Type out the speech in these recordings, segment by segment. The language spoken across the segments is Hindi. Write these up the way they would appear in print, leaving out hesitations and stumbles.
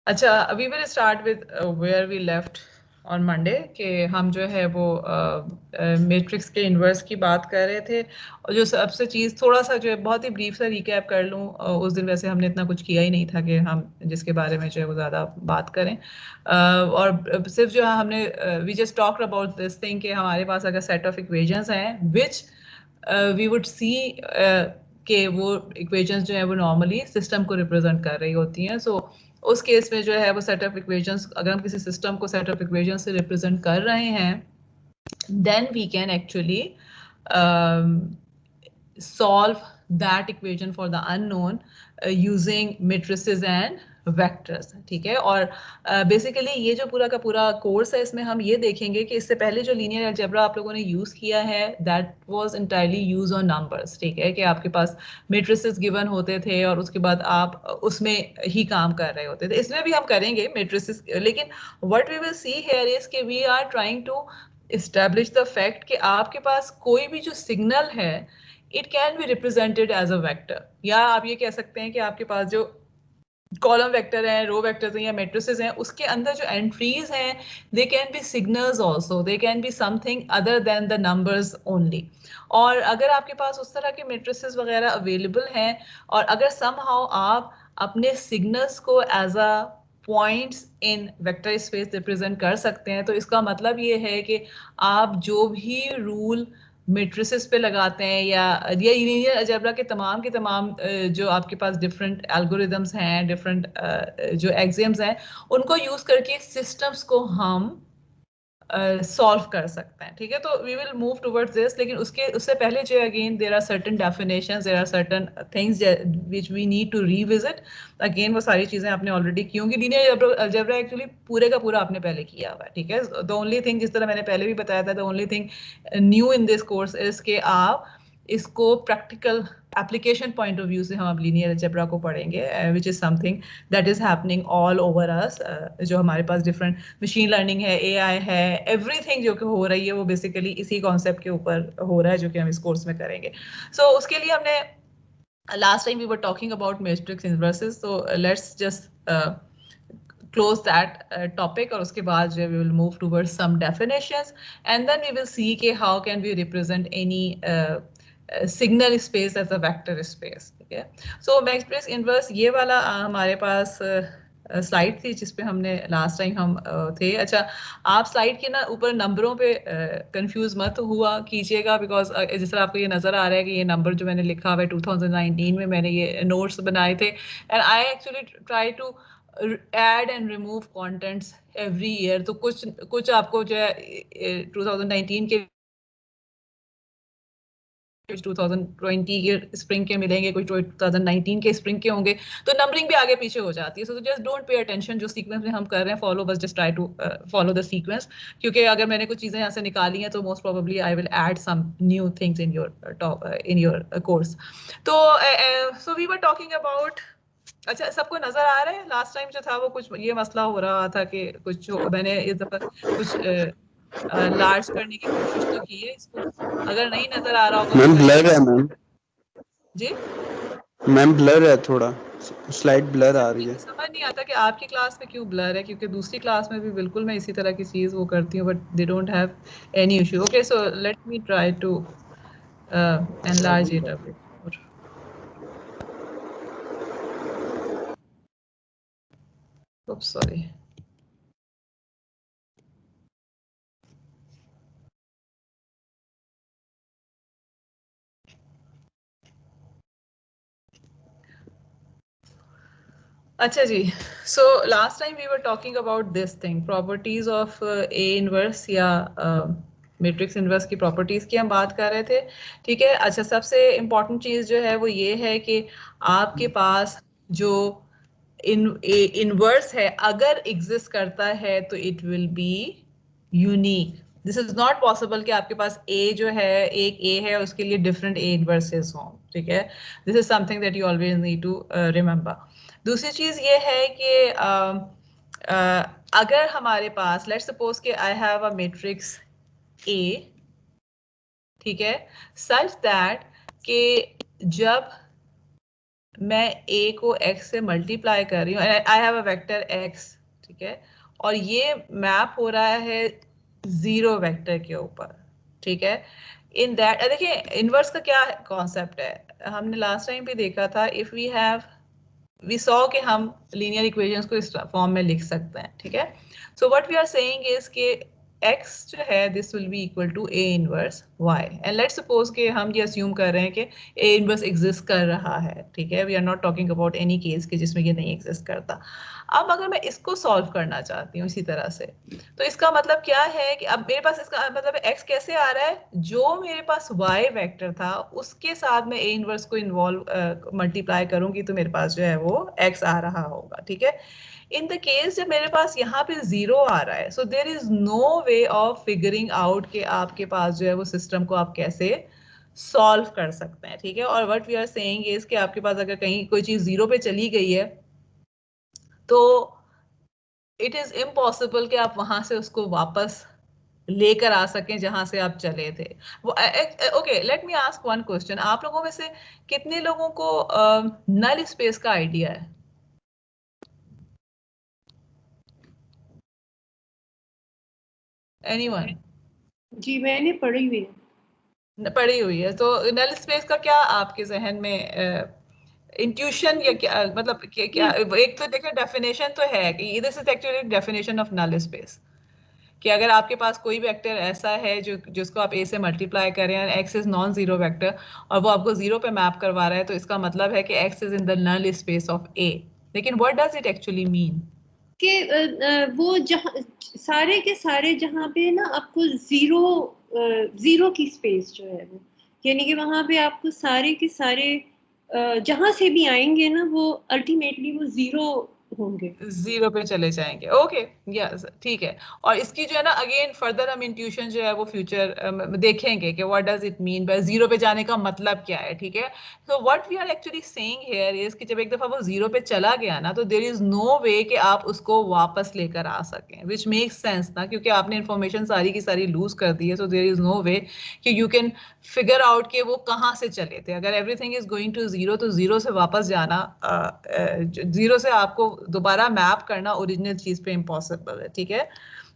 अच्छा, we will start with where we left on Monday कि हम जो है वो मैट्रिक्स के इन्वर्स की बात कर रहे थे। और जो सबसे चीज़ थोड़ा सा जो है बहुत ही ब्रीफ सा रिकैप कर लूँ, उस दिन वैसे हमने इतना कुछ किया ही नहीं था कि हम जिसके बारे में जो है वो ज़्यादा बात करें। और सिर्फ जो है हमने we just talk about this thing कि हमारे पास अगर सेट ऑफ इक्वेशंस हैं विच वी वुड सी कि वो इक्वेशंस जो है वो नॉर्मली सिस्टम को रिप्रेजेंट कर रही होती हैं। सो उस केस में जो है वो सेट ऑफ इक्वेशंस, अगर हम किसी सिस्टम को सेट ऑफ इक्वेशंस से रिप्रेजेंट कर रहे हैं, then we can actually solve that equation for the unknown using matrices and vectors। ठीक है। और बेसिकली ये जो पूरा का पूरा कोर्स है, इसमें हम ये देखेंगे कि इससे पहले जो लीनियर अलजेब्रा आप लोगों ने यूज किया है that was entirely use on numbers. ठीक है, कि आपके पास मेट्रिसेस गिवन होते थे और उसके बाद आप उसमें ही काम कर रहे होते थे। इसमें भी हम करेंगे मेट्रिसेस, लेकिन what we will see here is कि we are trying to establish the fact कि आपके पास कोई भी जो सिग्नल है it can be represented as a vector। या आप ये कह सकते हैं कि आपके पास जो कॉलम वेक्टर हैं, रो वेक्टर्स हैं या मैट्रिसेस हैं, उसके अंदर जो एंट्रीज हैं दे can B signals also, they can be something other than the numbers only. और अगर आपके पास उस तरह के मैट्रिसेस वगैरह अवेलेबल हैं और अगर समहाउ आप अपने सिग्नल्स को as a points in vector space represent कर सकते हैं, तो इसका मतलब ये है कि आप जो भी रूल मेट्रिसेस पे लगाते हैं या लीनियर अलजेब्रा के तमाम जो आपके पास डिफरेंट एल्गोरिदम्स हैं, डिफरेंट जो एक्सियम्स हैं, उनको यूज करके सिस्टम्स को हम सॉल्व कर सकते हैं। ठीक है, तो we will move towards this, लेकिन उससे पहले जो again there are certain definitions, there are certain things which we need to revisit. Again वो सारी चीजें आपने ऑलरेडी की होंगी। लीनियर अलजेब्रा एक्चुअली पूरे का पूरा आपने पहले किया हुआ है। ठीक है, द ओनली थिंग, जिस तरह मैंने पहले भी बताया था, the only thing new in this course is कि आप इसको practical application point of view से हम अब लीनियर अलजेब्रा को पढ़ेंगे, which is something that is happening all over us. जो हमारे पास डिफरेंट मशीन लर्निंग है, एआई है, एवरीथिंग जो कि हो रही है वो बेसिकली इसी कॉन्सेप्ट के ऊपर हो रहा है जो कि हम इस कोर्स में करेंगे। सो उसके लिए हमने last time we were talking about matrix inverses, so let's just close that topic, और उसके बाद we will move towards some definitions and then we will see कि how can we represent any signal space as a vector space. ठीक है, सो मैट्रिक्स इनवर्स ये वाला हमारे पास स्लाइड थी जिस पे हमने लास्ट टाइम हम थे। अच्छा, आप स्लाइड के ना ऊपर नंबरों पे कंफ्यूज मत हुआ कीजिएगा, बिकॉज जिस तरह आपको ये नजर आ रहा है कि ये नंबर जो मैंने लिखा हुआ है 2019 में मैंने ये नोट्स बनाए थे, and I actually try to add and remove contents every year. तो कुछ आपको जो है 2019 के 2020 के स्प्रिंग के मिलेंगे, कुछ 2019 के स्प्रिंग के होंगे, तो नंबरिंग भी आगे पीछे हो जाती है। So just don't pay attention, जो सीक्वेंस में हम कर रहे हैं फॉलो, बस just try to follow the sequence, क्योंकि अगर मैंने कुछ चीजें यहाँ से निकाली हैं तो most probably I will add some new things in your course. तो so we were talking about, अच्छा सबको नजर आ रहा है? लास्ट टाइम जो था वो कुछ ये मसला हो रहा था कि कुछ मैंने इस दफा कुछ लार्ज करने की कोशिश तो की है इसको, अगर नहीं नजर आ रहा होगा तो मैम फिर ब्लर है मैम। जी मैम ब्लर है थोड़ा, स्लाइड ब्लर अच्छा, आ रही मुझे है। समझ नहीं आता कि आपकी क्लास में क्यों ब्लर है, क्योंकि दूसरी क्लास में भी बिल्कुल मैं इसी तरह की चीज वो करती हूँ, but they don't have any issue. Okay, so let me try to enlarge it a bit more. oops sorry। अच्छा जी, so last time we were talking about this thing, properties of A inverse या मैट्रिक्स इनवर्स की प्रॉपर्टीज की हम बात कर रहे थे। ठीक है, अच्छा सबसे इम्पोर्टेंट चीज जो है वो ये है कि आपके पास जो इनवर्स है अगर एग्जिस्ट करता है तो it will be unique. This is not possible कि आपके पास ए जो है, एक ए है उसके लिए डिफरेंट ए इनवर्सेस हों। ठीक है, this is something that you always need to remember. दूसरी चीज ये है कि अगर हमारे पास लेट्स सपोज कि I have a matrix A, ठीक है, सच दैट कि जब मैं a को x से मल्टीप्लाई कर रही हूँ, I have a vector x, ठीक है, और ये मैप हो रहा है 0 वेक्टर के ऊपर, ठीक है। इन दैट देखिए इनवर्स का क्या कॉन्सेप्ट है, हमने लास्ट टाइम भी देखा था, इफ वी सॉ कि हम लीनियर इक्वेशंस को इस फॉर्म में लिख सकते हैं, ठीक है। So what we are saying is कि x जो है this will be equal to a inverse y, and let's suppose कि हम ये अस्यूम कर रहे हैं कि a इनवर्स एग्जिस्ट कर रहा है, ठीक है, we are not talking about any case के जिसमें ये नहीं एग्जिस्ट करता। अब अगर मैं इसको सॉल्व करना चाहती हूँ इसी तरह से, तो इसका मतलब क्या है कि अब मेरे पास इसका मतलब x कैसे आ रहा है, जो मेरे पास y वेक्टर था उसके साथ मैं a इनवर्स को इन्वॉल्व मल्टीप्लाई करूंगी तो मेरे पास जो है वो x आ रहा होगा, ठीक है। इन द केस जब मेरे पास यहाँ पे 0 आ रहा है, so there is no way of figuring out कि आपके पास जो है वो सिस्टम को आप कैसे सॉल्व कर सकते हैं, ठीक है। और what we are saying is कि आपके पास अगर कहीं कोई चीज 0 पे चली गई है तो इट इज इम्पॉसिबल कि आप वहां से उसको वापस लेकर आ सकें जहां से आप चले थे। वो okay, let me ask one question, आप लोगों में से कितने लोगों को नल स्पेस का आइडिया है? एनीवन? जी मैंने पढ़ी हुई है। पड़ी हुई है, तो नल स्पेस का क्या आपके जहन में इंट्यूशन या क्या मतलब क्या एक तो देखिए डेफिनेशन तो है कि this is actually definition of null space, कि अगर आपके पास कोई वेक्टर ऐसा है जो जिसको आप a से मल्टीप्लाई करें और x is non zero vector और वो आपको 0 पे मैप करवा रहा है, तो इसका मतलब है कि x is in the null space of a। लेकिन what does it actually mean? कि वो जहाँ सारे के सारे जहाँ पे ना आपको जीरो की स्पेस जो है वो, यानी कि वहां पे आपको सारे के सारे जहां से भी आएंगे ना वो अल्टीमेटली वो जीरो होंगे। 0 पे चले जाएंगे, ओके, यस, ठीक है। और इसकी जो है ना अगेन फर्दर हम इंट्यूशन जो है वो फ्यूचर देखेंगे कि what does it mean by 0 पे जाने का मतलब क्या है, ठीक है। So what we are actually saying here is कि जब एक दफा वो 0 पे चला गया ना, तो देयर इज नो वे कि आप उसको वापस लेकर आ सकें, विच मेक्स सेंस ना, क्योंकि आपने इंफॉर्मेशन सारी की सारी लूज कर दी है। सो देयर इज नो वे कि यू कैन फिगर आउट कि वो कहाँ से चले थे। अगर एवरीथिंग इज गोइंग टू 0 तो 0 से वापस जाना, 0 से आपको दोबारा मैप करना ओरिजिनल चीज पे इम्पॉसिबल है, ठीक है।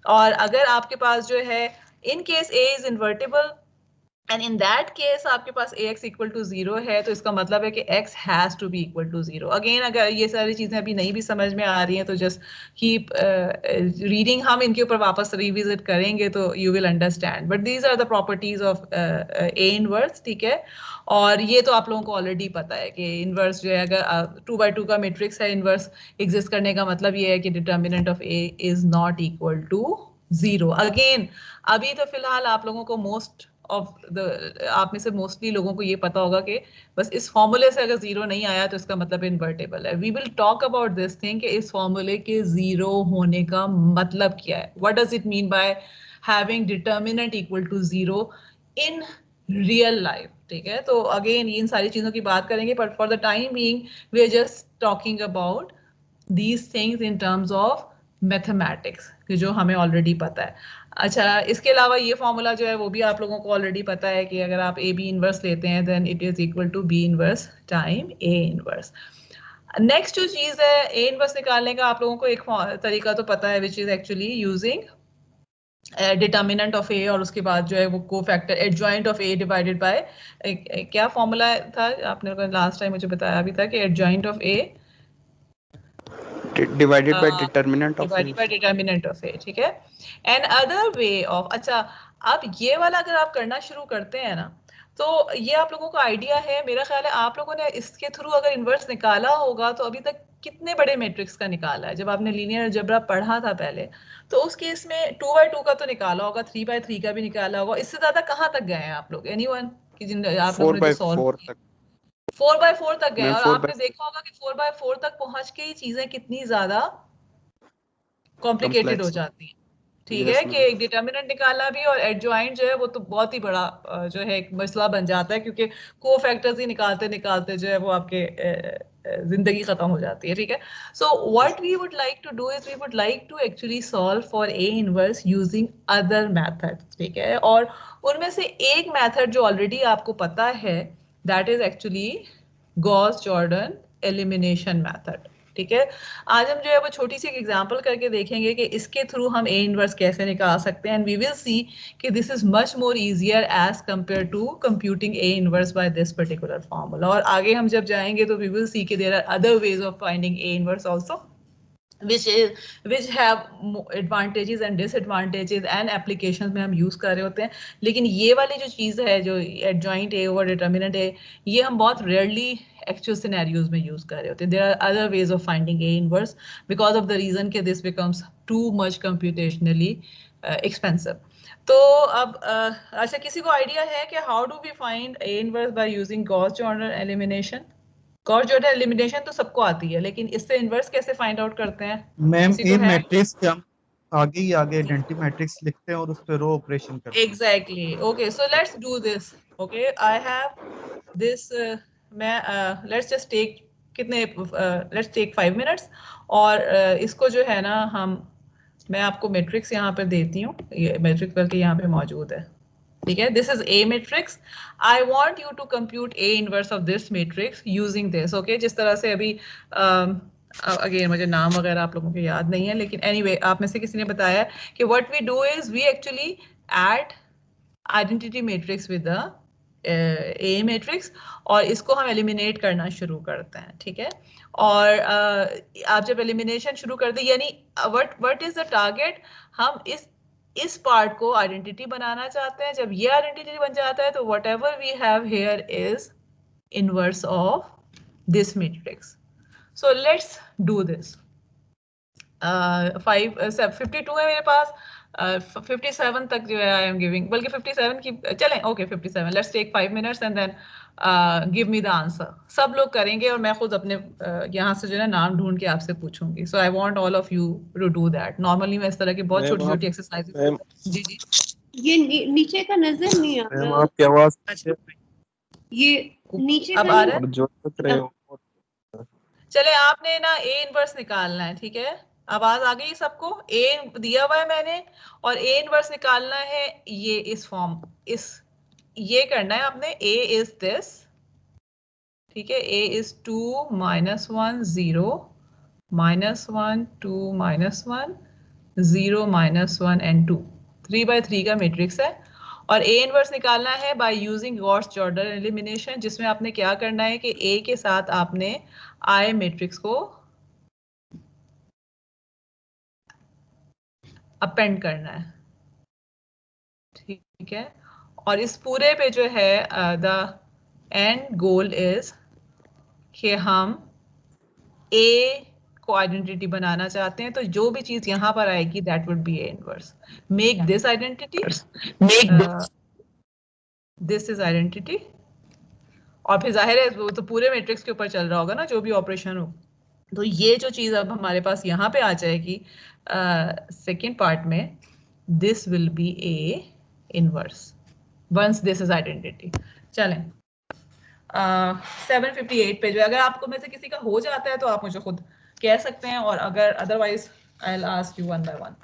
और अगर आपके पास जो है in case a is invertible and in that case आपके पास ax इक्वल टू 0 है, तो इसका मतलब है कि x has to be equal to 0। Again अगर ये सारी चीजें अभी नहीं भी समझ में आ रही हैं तो जस्ट कीप रीडिंग, हम इनके ऊपर वापस रिविजिट करेंगे तो you will understand, but these are the properties of a inverse, ठीक है। और ये तो आप लोगों को ऑलरेडी पता है कि इनवर्स जो है अगर 2x2 का मैट्रिक्स है, इनवर्स एग्जिस्ट करने का मतलब ये है कि determinant of a is not equal to 0। Again अभी तो फिलहाल आप लोगों को मोस्ट ऑफ द आप में से मोस्टली लोगों को ये पता होगा कि बस इस फॉर्मूले से अगर 0 नहीं आया तो इसका मतलब इन्वर्टेबल है। We will talk about this thing कि इस फॉर्मूले के 0 होने का मतलब क्या है, what does it mean by having determinant equal to 0 in real life, ठीक है। तो अगेन इन सारी चीजों की बात करेंगे, but for the time being we are just talking about these things in terms of mathematics, जो हमें ऑलरेडी पता है। अच्छा, इसके अलावा ये फॉर्मूला जो है वो भी आप लोगों को ऑलरेडी पता है कि अगर आप ए बी इनवर्स लेते हैं then it is equal to B inverse times A inverse. Next जो चीज है ए इनवर्स निकालने का, आप लोगों को एक तरीका तो पता है which is actually using determinant of A और उसके बाद जो है वो को factor adjoint of A divided by क्या फॉर्मूला था आपने लास्ट टाइम मुझे बताया भी था कि adjoint of A divided by determinant of divided a. By determinant of A, ठीक है। एंड अदर वे ऑफ, अच्छा अब ये वाला अगर आप करना शुरू करते हैं ना, तो ये आप लोगों को आइडिया है, मेरा ख्याल है आप लोगों ने इसके थ्रू अगर इन्वर्स निकाला होगा तो अभी तक कितने बड़े मैट्रिक्स का निकाला है। जब आपने लीनियर अलजेब्रा पढ़ा था पहले, तो उस केस में 2x2 का तो निकाला होगा, 3x3 का भी निकाला होगा, इससे ज्यादा कहाँ तक गए हैं आप लोग? एनीवन कि जिन आप लोगों 4 ने जो by सॉल्व 4 किया? तक 4x4 तक गए, मैं और 4 by आपने देखा होगा कि 4x4 तक पहुंच के ही चीजें कितनी ज्यादा कॉम्प्लिकेटेड हो complex. जाती है, ठीक Yes है। कि ma'am. एक डिटर्मिनेंट निकालना भी और एडजॉइंट जो है वो तो बहुत ही बड़ा जो है एक मसला बन जाता है, क्योंकि को फैक्टर्स ही निकालते निकालते जो है वो आपके जिंदगी खत्म हो जाती है, ठीक है। So what we would like to do is we would like to actually solve for A inverse using other methods, ठीक है। और उनमें से एक मेथड जो ऑलरेडी आपको पता है that is actually Gauss Jordan elimination method. ठीक है, आज हम जो है वो छोटी सी एग्जांपल करके देखेंगे कि इसके थ्रू हम ए इनवर्स कैसे निकाल सकते हैं, एंड वी विल सी कि this is much more easier as compare to computing A inverse by this particular formula. और आगे हम जब जाएंगे तो वी विल सी कि there are other ways of finding A inverse also which have advantages and disadvantages and applications में हम यूज कर रहे होते हैं। लेकिन ये वाली जो चीज है, जो adjoint A over determinant A, ये हम बहुत rarely actual scenarios में यूज कर रहे होते हैं। There are other ways of finding A inverse because of the reason कि this becomes too much computationally expensive. तो अब अच्छा, किसी को आइडिया है कि how do we find A inverse by using Gauss-Jordan elimination? Gauss Jordan elimination तो सबको आती है, लेकिन इससे इनवर्स कैसे फाइंड आउट करते हैं? मैम किसी को ए है? मैट्रिक्स के हम आगे ही आगे आइडेंटिटी मैट्रिक्स लिखते हैं और उस पे रो ऑपरेशन करते हैं। Exactly, okay, so let's do this. Okay, I have this, मैं लेट्स जस्ट टेक कितने, लेट्स टेक 5 मिनट्स, और इसको जो है ना मैं आपको मैट्रिक्स यहाँ पे देती हूँ, ये मैट्रिक्स बल्कि यहाँ पे मौजूद है। ठीक है, this is a matrix. I want you to compute A inverse of this matrix using this. Okay, जिस तरह से अभी अगेन मुझे नाम वगैरह आप लोगों को याद नहीं है, लेकिन एनीवे आप में से किसी ने बताया कि what we do is we actually add identity matrix with the A matrix, और इसको हम एलिमिनेट करना शुरू करते हैं। ठीक है, और आप जब एलिमिनेशन शुरू कर दें, यानी व्हाट इज द टारगेट, हम इस पार्ट को आइडेंटिटी बनाना चाहते हैं। जब ये आइडेंटिटी बन जाता है तो whatever we have here is inverse of this matrix. So let's do this. 52 है मेरे पास, 57 तक जो है आई एम गिविंग, बल्कि 57 की चलें, okay 57, let's take 5 minutes and then give me the answer. सब लोग करेंगे और मैं खुद अपने यहाँ से जो है नाम ढूंढ के आपसे पूछूंगी। So I want all of you to do that. Normally मैं इस तरह की बहुत छोटी छोटी एक्सरसाइजेस, जी जी, ये नीचे का नजर नहीं आ मैम रहा। आपकी आवाज अच्छा, ये नीचे अब का आ नहीं। रहा है? और जो लग रहे हो चले, आपने ना ए इनवर्स निकालना है। ठीक है, आवाज आ गई सबको? ए दिया हुआ है मैंने, और ए इनवर्स निकालना है ये इस फॉर्म, ये करना है आपने। ए इज दिस, ठीक है, ए इज 2 -1 0 -1 2 -1 0 -1 एंड 2, 3x3 का मैट्रिक्स है। और ए इनवर्स निकालना है by using Gauss Jordan elimination, जिसमें आपने क्या करना है कि ए के साथ आपने आई मैट्रिक्स को अपेंड करना है। ठीक है, और इस पूरे पे जो है द एंड गोल इज कि हम ए को आइडेंटिटी बनाना चाहते हैं, तो जो भी चीज यहां पर आएगी that would be A inverse. Make this identity, this is identity, और फिर जाहिर है वो तो पूरे मैट्रिक्स के ऊपर चल रहा होगा ना, जो भी ऑपरेशन हो। तो ये जो चीज अब हमारे पास यहाँ पे आ जाएगी सेकेंड पार्ट में, this will be A inverse once this is identity. चलें, 758 पे जो, अगर आपको में से किसी का हो जाता है तो आप मुझे खुद कह सकते हैं, और अगर otherwise I will ask you one by one.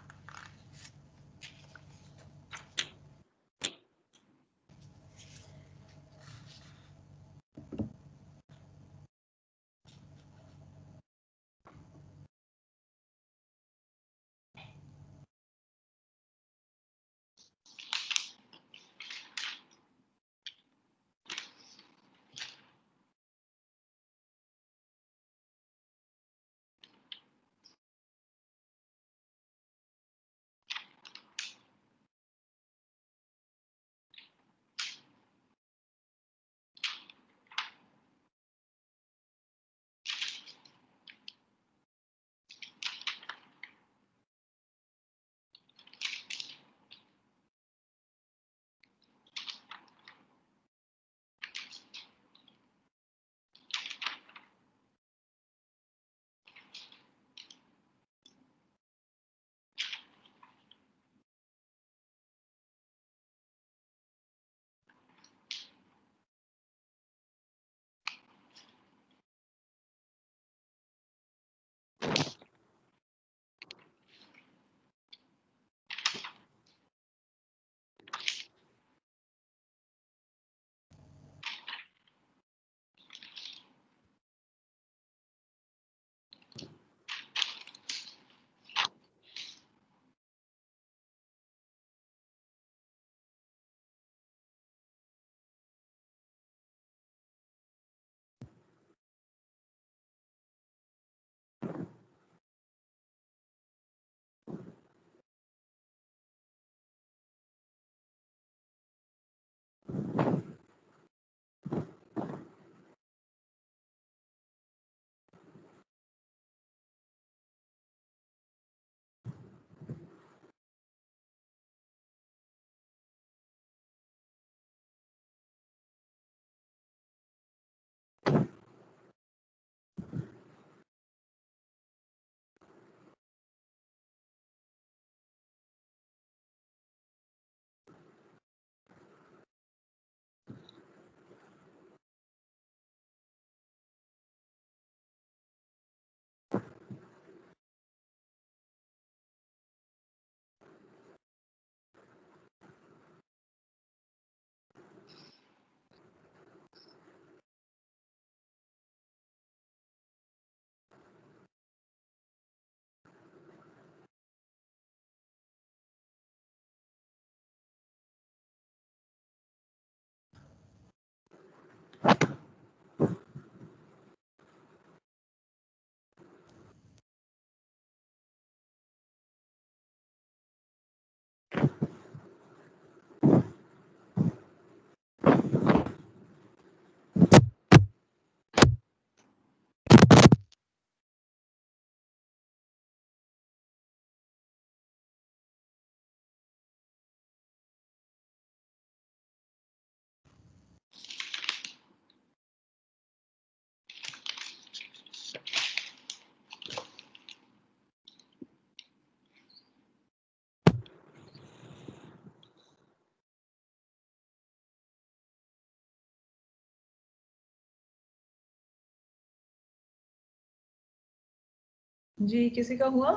जी किसी का हुआ?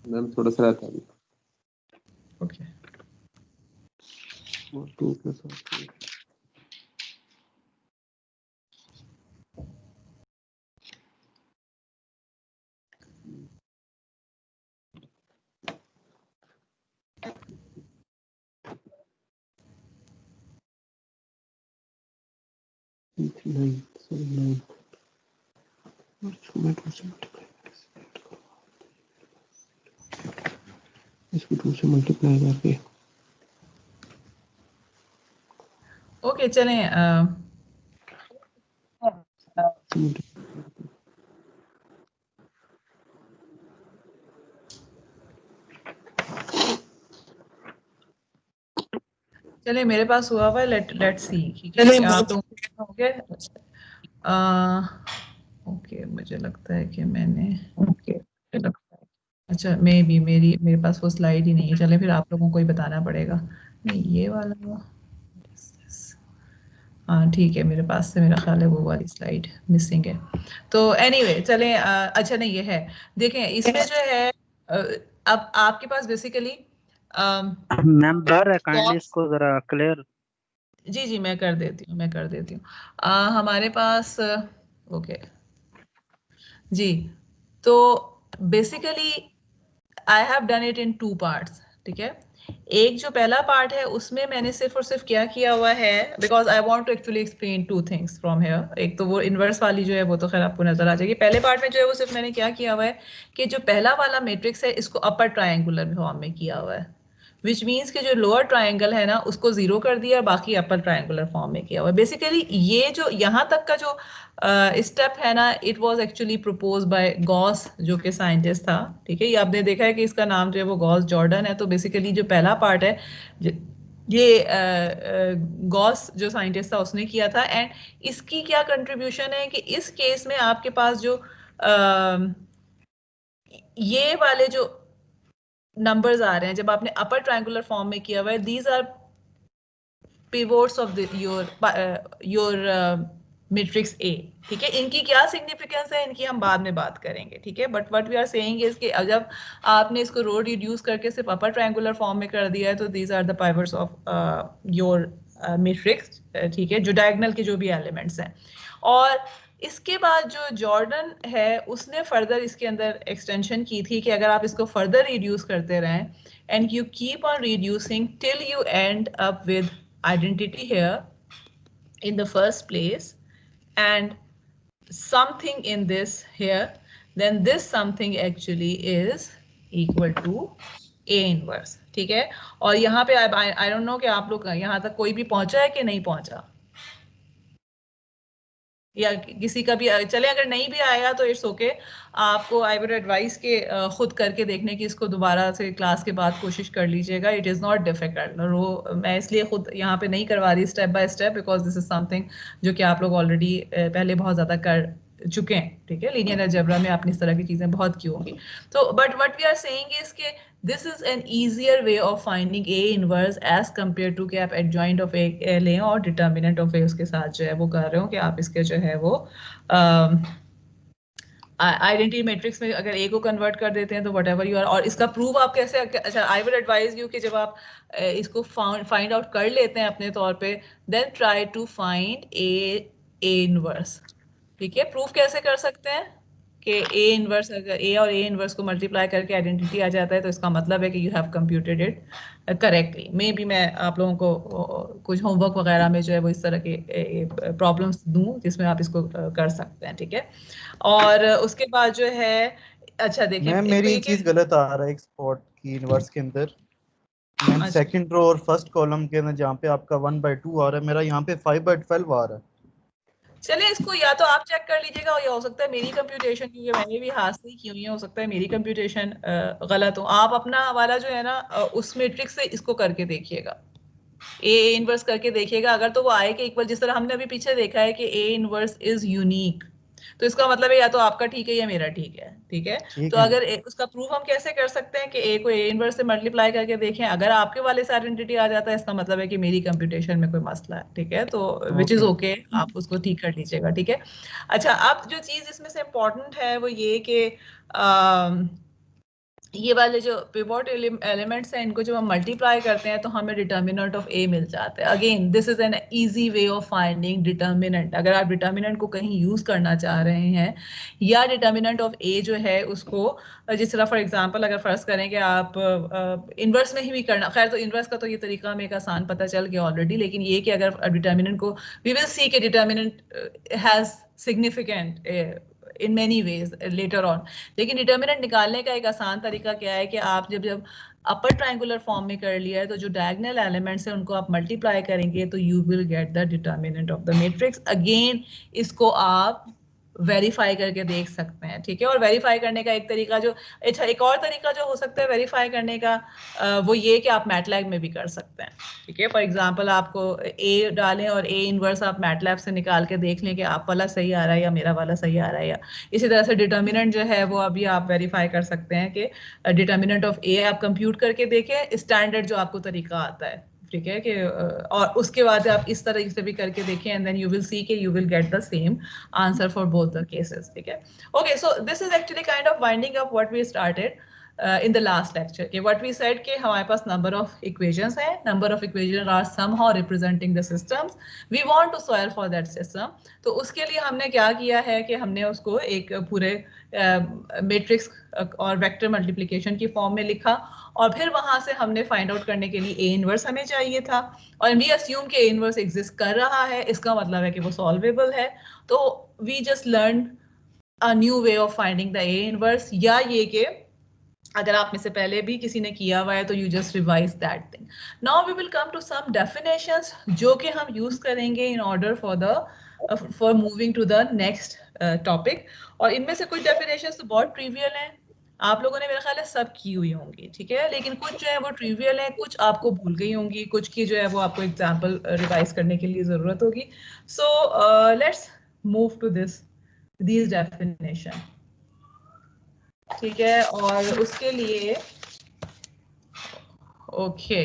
मैम थोड़ा सा रहता है। ओके 2 + 8 9 9 और 2 से मल्टीप्लाई इसको 2 से मल्टीप्लाई करके ओके चलें चलिए मेरे पास हुआ हुआ है, लेट्स सी ठीक है आप लोग हो गए। ओके मुझे लगता है कि मैंने अच्छा मेरे पास वो स्लाइड ही नहीं है। चले फिर आप लोगों को ही बताना पड़ेगा। नहीं ये वाला हाँ ठीक है, मेरे पास से मेरा ख्याल है वो वाली स्लाइड मिसिंग है। तो एनीवे चलें अच्छा नहीं ये है, देखें इसमें जो है अब आपके पास बेसिकली मैम ब्लर है, काइंडली इसको जरा क्लियर। जी जी मैं कर देती हूँ हमारे पास ओके जी। तो basically I have done it in 2 parts ठीक है। एक जो पहला पार्ट है उसमें मैंने सिर्फ और सिर्फ क्या किया हुआ है, because I want to actually explain 2 things from here. एक तो वो इनवर्स वाली जो है वो तो खैर आपको नजर आ जाएगी। पहले पार्ट में जो है वो सिर्फ मैंने क्या किया हुआ है कि जो पहला वाला मैट्रिक्स है इसको अपर ट्रायंगुलर फॉर्म में किया हुआ है, विच मीन्स कि जो लोअर ट्रायंगल है ना उसको 0 कर दिया, बाकी अपर ट्रायंगुलर फॉर्म में किया हुआ है। बेसिकली ये जो यहाँ तक का जो स्टेप है ना, it was actually propose by Gauss जो कि साइंटिस्ट था ठीक है। ये आपने देखा है कि इसका नाम जो है वो गॉस जॉर्डन है। तो बेसिकली जो पहला पार्ट है ये गॉस जो साइंटिस्ट था उसने किया था। एंड इसकी क्या कंट्रीब्यूशन है कि इस केस में आपके पास जो ये वाले जो नंबर्स आ रहे हैं जब आपने अपर ट्रायंगुलर फॉर्म में किया हुआ है, these are pivots of your matrix A ठीक है। इनकी क्या सिग्निफिकेंस है इनकी हम बाद में बात करेंगे ठीक है। But what we are saying is कि जब आपने इसको रो रिड्यूस करके सिर्फ अपर ट्रायंगुलर फॉर्म में कर दिया है तो these are the pivots of your matrix ठीक है, जो डायगोनल के जो भी एलिमेंट्स हैं। और इसके बाद जो जॉर्डन है उसने फर्दर इसके अंदर एक्सटेंशन की थी कि अगर आप इसको फर्दर रिड्यूस करते रहें and you keep on reducing till you end up with identity here in the first place and something in this here, then this something actually is equal to A inverse ठीक है। और यहाँ पे I don't know कि आप लोग यहाँ तक कोई भी पहुंचा है कि नहीं पहुंचा, या किसी का भी चले अगर नहीं भी आया तो इट्स ओके। आपको आई वुड एडवाइस के खुद करके देखने की, इसको दोबारा से क्लास के बाद कोशिश कर लीजिएगा। It is not difficult. मैं इसलिए खुद यहाँ पे नहीं करवा रही step by step because this is something जो कि आप लोग ऑलरेडी पहले बहुत ज़्यादा कर चुके हैं ठीक है। लीनियर अलजेब्रा में आपने इस तरह की चीज़ें बहुत की होंगी। तो but what we are saying is के this is an easier way of finding A inverse as compared to कि आप adjoint of A लें और determinant of A उसके साथ जो है वो कर रहे हो कि आप इसके जो है वो आइडेंटिटी मैट्रिक्स में अगर A को कन्वर्ट कर देते हैं तो वट एवर यू आर। और इसका प्रूफ आप कैसे, अच्छा आई विल एडवाइज यू कि जब आप इसको फाइंड आउट कर लेते हैं अपने तौर पे, then try to find A inverse ठीक है। प्रूफ कैसे कर सकते हैं कि A इनवर्स, अगर A और A इनवर्स को मल्टीप्लाई करके आइडेंटिटी आ जाता है तो इसका मतलब है कि you have computed it correctly. Maybe मैं आप लोगों को कुछ होमवर्क वगैरह में जो है वो इस तरह के प्रॉब्लम्स दूं जिसमें आप इसको कर सकते हैं ठीक है। और उसके बाद जो है अच्छा देखिए मैम मेरी चीज गलत आ रहा है एक स्पॉट की इनवर्स के अंदर। मैम अच्छा। सेकंड रो और फर्स्ट कॉलम के अंदर जहाँ पे आपका 1/2 आ रहा है, मेरा यहाँ पे 5/12 आ रहा है। चलिए इसको या तो आप चेक कर लीजिएगा या हो सकता है मेरी कंप्यूटेशन, क्योंकि मैंने भी हाथ से ही की हुई है, हो सकता है मेरी कंप्यूटेशन गलत हो। आप अपना वाला जो है ना उस मैट्रिक्स से इसको करके देखिएगा, ए इनवर्स करके देखिएगा। अगर तो वो आए कि इक्वल, जिस तरह हमने अभी पीछे देखा है कि ए इनवर्स इज यूनिक तो इसका मतलब है या तो आपका ठीक है या मेरा ठीक है, ठीक है। ठीक तो है। अगर उसका प्रूफ हम कैसे कर सकते हैं कि ए को ए इनवर्स से मल्टीप्लाई करके देखें, अगर आपके वाले से आइडेंटिटी आ जाता है इसका मतलब है कि मेरी कंप्यूटेशन में कोई मसला है, ठीक है। तो विच इज ओके, आप उसको ठीक कर लीजिएगा, ठीक है। अच्छा, अब जो चीज इसमें से इम्पोर्टेंट है वो ये कि ये वाले जो पिवोट एलिमेंट्स हैं इनको जब हम मल्टीप्लाई करते हैं तो हमें डिटर्मिनेंट ऑफ ए मिल जाता है। Again this is an easy way of finding determinant. अगर आप डिटर्मिनेंट को कहीं यूज करना चाह रहे हैं या डिटर्मिनेंट ऑफ ए जो है उसको, जिस तरह फॉर एग्जांपल अगर फर्ज करें कि आप इनवर्स में ही भी करना, खैर तो इनवर्स का तो ये तरीका हमें एक आसान पता चल गया ऑलरेडी, लेकिन ये कि अगर डिटर्मिनेंट को वी विल सी कि determinant has significant in many ways later on. लेकिन डिटर्मिनेंट निकालने का एक आसान तरीका क्या है कि आप जब अपर ट्रायंगुलर फॉर्म में कर लिया है तो जो डायगोनल एलिमेंट्स हैं उनको आप मल्टीप्लाई करेंगे तो you will get the determinant of the matrix. Again इसको आप वेरीफाई करके देख सकते हैं, ठीक है। और वेरीफाई करने का एक तरीका जो, अच्छा एक और तरीका जो हो सकता है वेरीफाई करने का वो ये कि आप मैटलैब में भी कर सकते हैं, ठीक है। फॉर एग्जांपल आपको ए डालें और ए इनवर्स आप मैटलैब से निकाल के देख लें कि आप वाला सही आ रहा है या मेरा वाला सही आ रहा है। या इसी तरह से डिटर्मिनेंट जो है वो अभी आप वेरीफाई कर सकते हैं कि डिटर्मिनेंट ऑफ ए आप कंप्यूट करके देखें, स्टैंडर्ड जो आपको तरीका आता है, ठीक है। कि और उसके बाद आप इस तरह से भी करके देखें and then you will see कि you will get the same answer for both the cases, ठीक है। Okay, so this is actually kind of winding up what we started in the last lecture. Okay, what we said कि हमारे पास number of equations हैं, number of equations are somehow representing the systems. We want to solve for that system. तो उसके लिए हमने क्या किया है कि हमने उसको एक पूरे मैट्रिक्स और वेक्टर मल्टीप्लिकेशन की फॉर्म में लिखा और फिर वहां से हमने फाइंड आउट करने के लिए ए इनवर्स हमें चाहिए था और वी अस्यूम कि ए इनवर्स एग्जिस्ट कर रहा है, इसका मतलब है कि वो सॉल्वेबल है। तो we just learn a new way of finding the A inverse, या ये कि अगर आप में से पहले भी किसी ने किया हुआ है तो you just revise that thing. Now we will come to some definitions जो कि हम यूज करेंगे in order for moving to the next topic. और इनमें से कुछ डेफिनेशंस तो बहुत ट्रिवियल हैं, आप लोगों ने मेरा ख्याल है सब की हुई होंगी, ठीक है। लेकिन कुछ जो है वो ट्रिवियल है, कुछ आपको भूल गई होंगी, कुछ की जो है वो आपको एग्जाम्पल रिवाइज करने के लिए जरूरत होगी। So let's move to these definition, ठीक है। और उसके लिए okay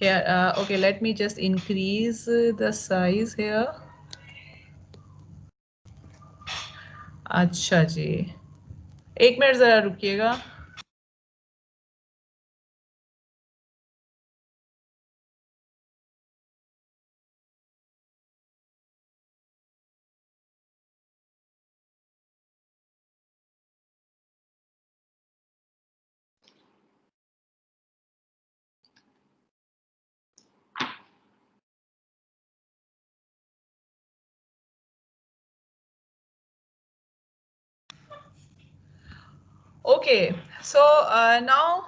here okay, let me just increase the size here. अच्छा जी, एक मिनट जरा रुकिएगा। Okay, so now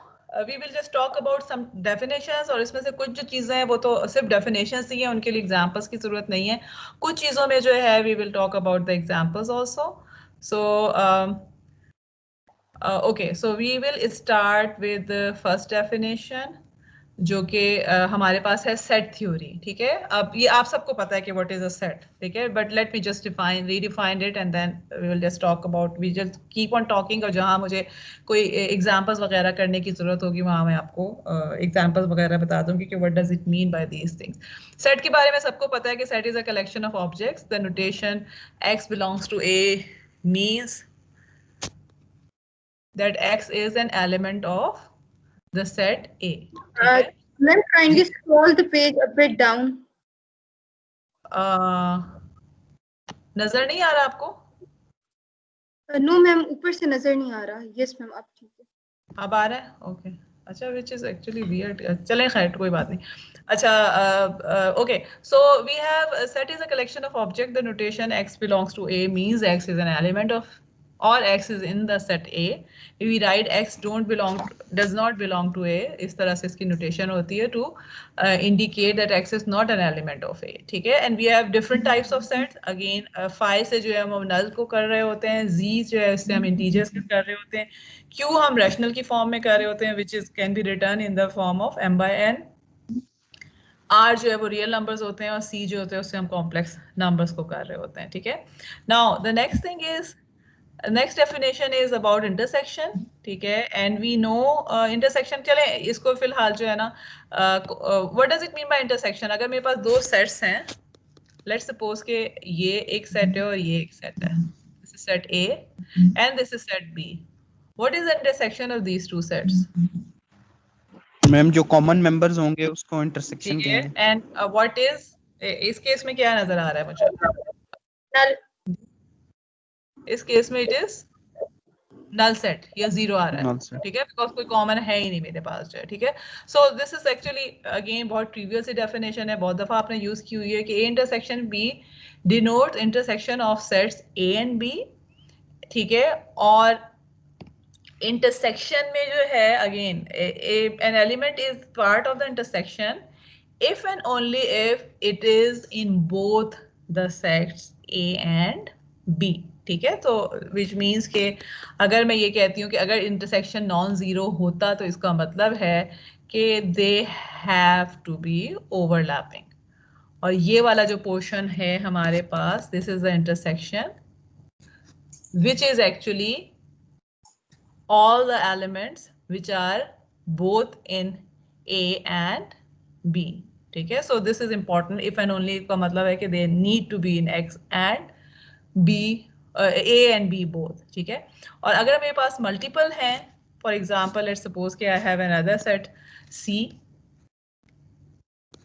we will just talk about some definitions और इसमें से कुछ जो चीजें हैं वो तो सिर्फ definitions ही हैं, उनके लिए examples की जरूरत नहीं है। कुछ चीजों में जो है we will talk about the examples also. So okay, so we will start with the first definition जो कि हमारे पास है सेट थ्योरी, ठीक है। अब ये आप सबको पता है कि व्हाट इज अ सेट, ठीक है, but let me just redefine it and then we will just talk about, we just keep on talking. और जहां मुझे कोई एग्जांपल्स वगैरह करने की जरूरत होगी वहां मैं आपको एग्जांपल्स वगैरह बता दूंगी कि what does it mean by these things. Set के बारे में सबको पता है कि set is a collection of objects, the notation x belongs to a मींस that x is an element of the set A, ठीक है। Ma'am, kindly scroll the page a bit down. नजर नहीं आ रहा आपको? No मैम, ऊपर से नजर नहीं आ रहा। Yes मैम, अब ठीक है। अब आ रहा है? ओके, अच्छा, विच इज एक्चुअली वियर्ड। चलें खैर कोई बात नहीं। अच्छा okay, so we have set is a collection of object, the notation x belongs to A means x is an element of or x is in the set A. We write x does not belong to A, इस तरह से इसकी नोटेशन होती है to indicate that x is not an element of A, ठीक है। and we have different types of sets. again phi से जो है हम null को कर रहे होते हैं, z जो है इससे हम integers को कर रहे होते हैं, q हम rational की फॉर्म में कर रहे होते हैं which is can be written in the form of m by n, R जो है वो रियल नंबर्स होते हैं और C जो होते हैं उससे हम कॉम्प्लेक्स नंबर्स को कर रहे होते हैं, ठीक है। Now the next thing is, next definition is about intersection, ठीक है। एंड वी नो इंटरसेक्शन, चले इसको फिलहाल जो है ना, what does it mean bye intersection. अगर मेरे पास दो सेट्स हैं, लेट्स सपोज के ये एक सेट है और ये एक सेट है, this is set A and this is set B, what is the intersection of these two sets? Ma'am जो कॉमन मेंबर्स होंगे उसको इंटरसेक्शन ठीक है, कहेंगे। एंड व्हाट इज, इस केस में क्या नजर आ रहा है मुझे? नल। इस केस में इट इज नल सेट या जीरो आ रहा Null है, set. ठीक है, बिकॉज कोई कॉमन है ही नहीं मेरे पास जो है, ठीक है। So this is actually again बहुत ट्रिवियल सी डेफिनेशन है, बहुत दफा आपने यूज की हुई है कि A intersection B denotes intersection of sets A and B, ठीक है। और इंटरसेक्शन में जो है again an element is part of the intersection if and only if it is in both the sets A and B, ठीक है। तो which means कि अगर मैं ये कहती हूँ कि अगर इंटरसेक्शन नॉन जीरो होता तो इसका मतलब है कि they have to be overlapping, और ये वाला जो पोर्शन है हमारे पास, this is the intersection which is actually all the elements which are both in A and B, ठीक है। So this is important, if and only का मतलब है कि they need to be in X and B, A and B both, ठीक है। और अगर मेरे पास मल्टीपल हैं, फॉर एग्जांपल लेट्स सपोज कि I have another set C,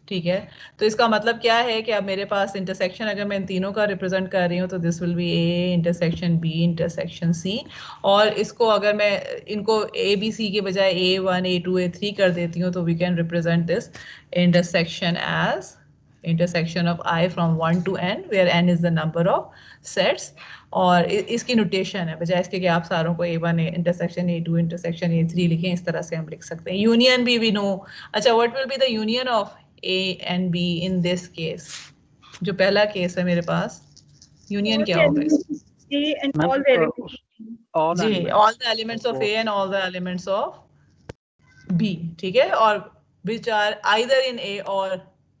ठीक है, तो इसका मतलब क्या है कि अब मेरे पास इंटरसेक्शन अगर मैं इन तीनों का रिप्रेजेंट कर रही हूँ तो this will B A intersection B intersection C, और इसको अगर मैं इनको ABC के बजाय A1 A2 A3 कर देती हूँ तो we can represent this intersection as intersection of I from 1 to n where n is the number of sets, और इसकी नोटेशन है, बजाय इसके कि आप सारों को A1 intersection A2 intersection A3 लिखें, इस तरह से हम लिख सकते हैं। यूनियन भी वी नो। अच्छा, what will be the union of A and B in this case? जो पहला केस है मेरे पास, यूनियन क्या होगा इसका? A and ma'am all the elements. all जी, elements all the elements of A and all the elements of B, ठीक है, और which are either in A or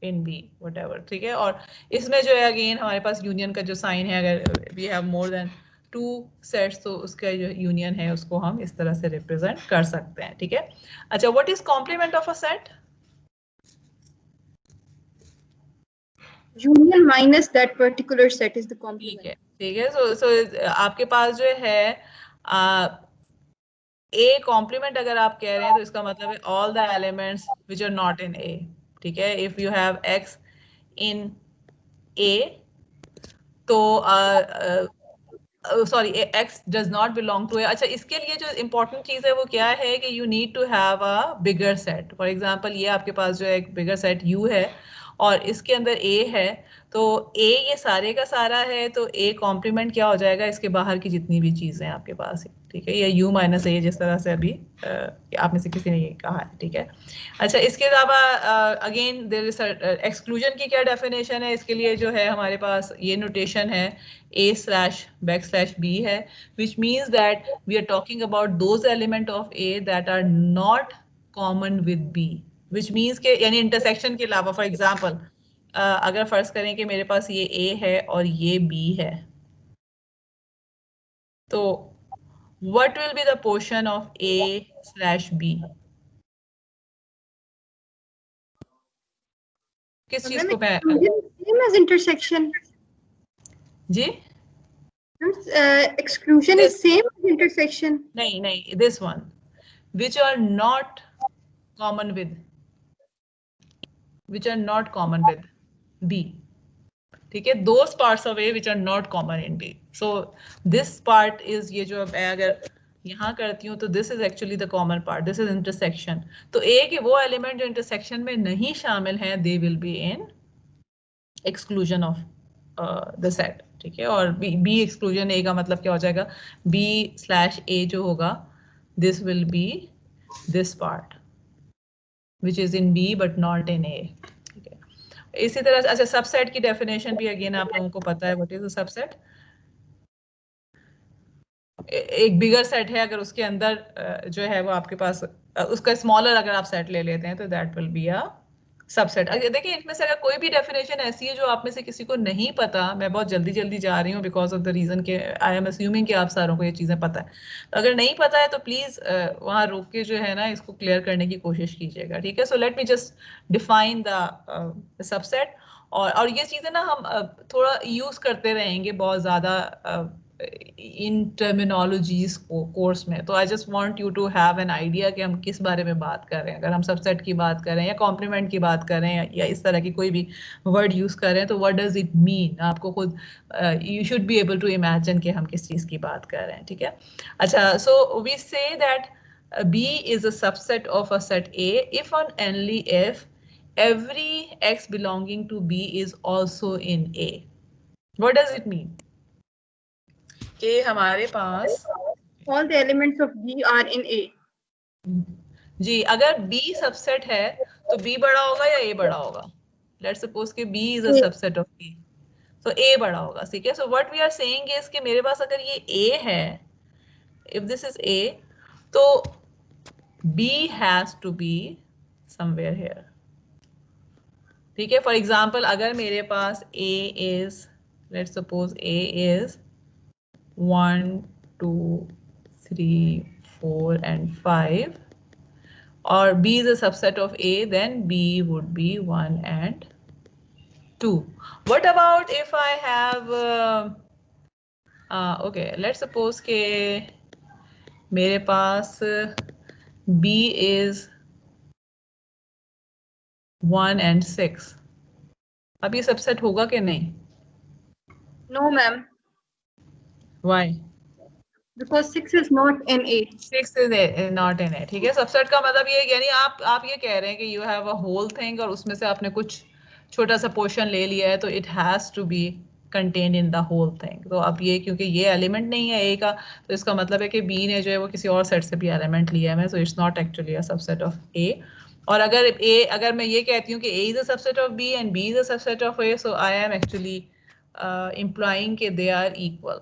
in B, whatever, ठीक है। और इसमें जो है अगेन हमारे पास यूनियन का जो साइन है, अगर we have more than 2 sets तो उसका जो यूनियन है उसको हम इस तरह से रिप्रेजेंट कर सकते हैं, ठीक है। अच्छा, what is complement of a set? Union minus that particular set is the ठीक complement. है, ठीक है। सो आपके पास जो है A कॉम्प्लीमेंट अगर आप कह रहे हैं तो इसका मतलब है all the elements which are not in A, ठीक है। If you have X in A तो sorry X does not belong to A। अच्छा, इसके लिए जो इंपॉर्टेंट चीज है वो क्या है कि you need to have a bigger set. For example ये आपके पास जो है एक बिगर सेट U है और इसके अंदर A है, तो A ये सारे का सारा है, तो A कॉम्प्लीमेंट क्या हो जाएगा, इसके बाहर की जितनी भी चीजें हैं आपके पास, ठीक है, या U माइनस A जिस तरह से अभी आप में से किसी ने ये कहा है, ठीक है। अच्छा, इसके अलावा अगेन देयर इज एक्सक्लूजन की क्या डेफिनेशन है, इसके लिए जो है हमारे पास ये नोटेशन है A/B है, which means that we are talking about those element of A that are not common with B, which means के यानी इंटरसेक्शन के अलावा, फॉर एग्जांपल अगर फर्ज करें कि मेरे पास ये A है और ये B है, तो what will be the portion of A/B? किस चीज को मैं Same as intersection. Ji Exclusion is same as intersection. नहीं, this one which are not common with B, ठीक है, those parts of A which are not common in B. So this part is, ये जो मैं अगर यहाँ करती हूँ तो this is actually the common part, this is intersection. तो A के वो एलिमेंट जो इंटरसेक्शन में नहीं शामिल हैं, they will be in exclusion of the set, ठीक है। और B exclusion A का मतलब क्या हो जाएगा, B/A जो होगा, this will be this part which is in B but not in A, ठीक है। इसी तरह से अच्छा, सबसेट की डेफिनेशन भी अगेन आप लोगों को पता है, व्हाट इज अ सबसेट। एक बिगर सेट है, अगर उसके अंदर जो है वो आपके पास उसका स्मॉलर अगर आप सेट ले लेते हैं तो that will be a subset. अगर देखिए इनमें से अगर कोई भी डेफिनेशन ऐसी है जो आप में से किसी को नहीं पता, मैं बहुत जल्दी जल्दी जा रही हूँ बिकॉज ऑफ द रीजन के आई एम अस्यूमिंग कि आप सारों को ये चीजें पता है, तो अगर नहीं पता है तो प्लीज वहां रोक के जो है ना इसको क्लियर करने की कोशिश कीजिएगा, ठीक है। सो let me just define the subset. और ये चीजें ना हम थोड़ा यूज करते रहेंगे बहुत ज्यादा इन टर्मिनोलॉजीज को कोर्स में, तो I just want you to have an idea कि हम किस बारे में बात कर रहे हैं। अगर हम सबसेट की बात कर रहे हैं या कॉम्प्लीमेंट की बात कर रहे हैं या इस तरह की कोई भी वर्ड यूज कर रहे हैं, तो व्हाट डज इट मीन, आपको खुद you should be able to imagine कि हम किस चीज की बात कर रहे हैं, ठीक है। अच्छा, so we say that B is a subset of a set A if and only if every x belonging to B is also in A. What does it mean? कि हमारे पास All the elements of B are in A. जी, अगर B सबसेट है तो B बड़ा होगा या A बड़ा होगा? Let's suppose कि B is a subset of A, तो A बड़ा होगा, ठीक है। So what we are saying is कि मेरे पास अगर ये A है, if this is A, तो B has to be somewhere here, ठीक है। फॉर एग्जाम्पल अगर मेरे पास A is, let's suppose A is 1, 2, 3, 4 and 5, or B is a subset of A, then B would be 1 and 2. What about if I have okay, let's suppose के मेरे पास B is 1 and 6, अब ये सबसेट होगा कि नहीं? No, ma'am. Why? Because 6 is not in A. 6 is not in it, ठीक है। सबसेट का मतलब ये, यानी आप ये कह रहे हैं कि you have a whole thing और उसमें से आपने कुछ छोटा सा पोर्शन ले लिया है, तो it has to be contained in the whole thing. तो अब ये क्योंकि ये एलिमेंट नहीं है ए का, तो इसका मतलब है कि बी ने जो है वो किसी और सेट से भी एलिमेंट लिया है, so it's not actually a subset of A. और अगर मैं ये कहती हूँ कि A is a subset of B and B is a subset of A, so I am actually implying कि दे आर इक्वल,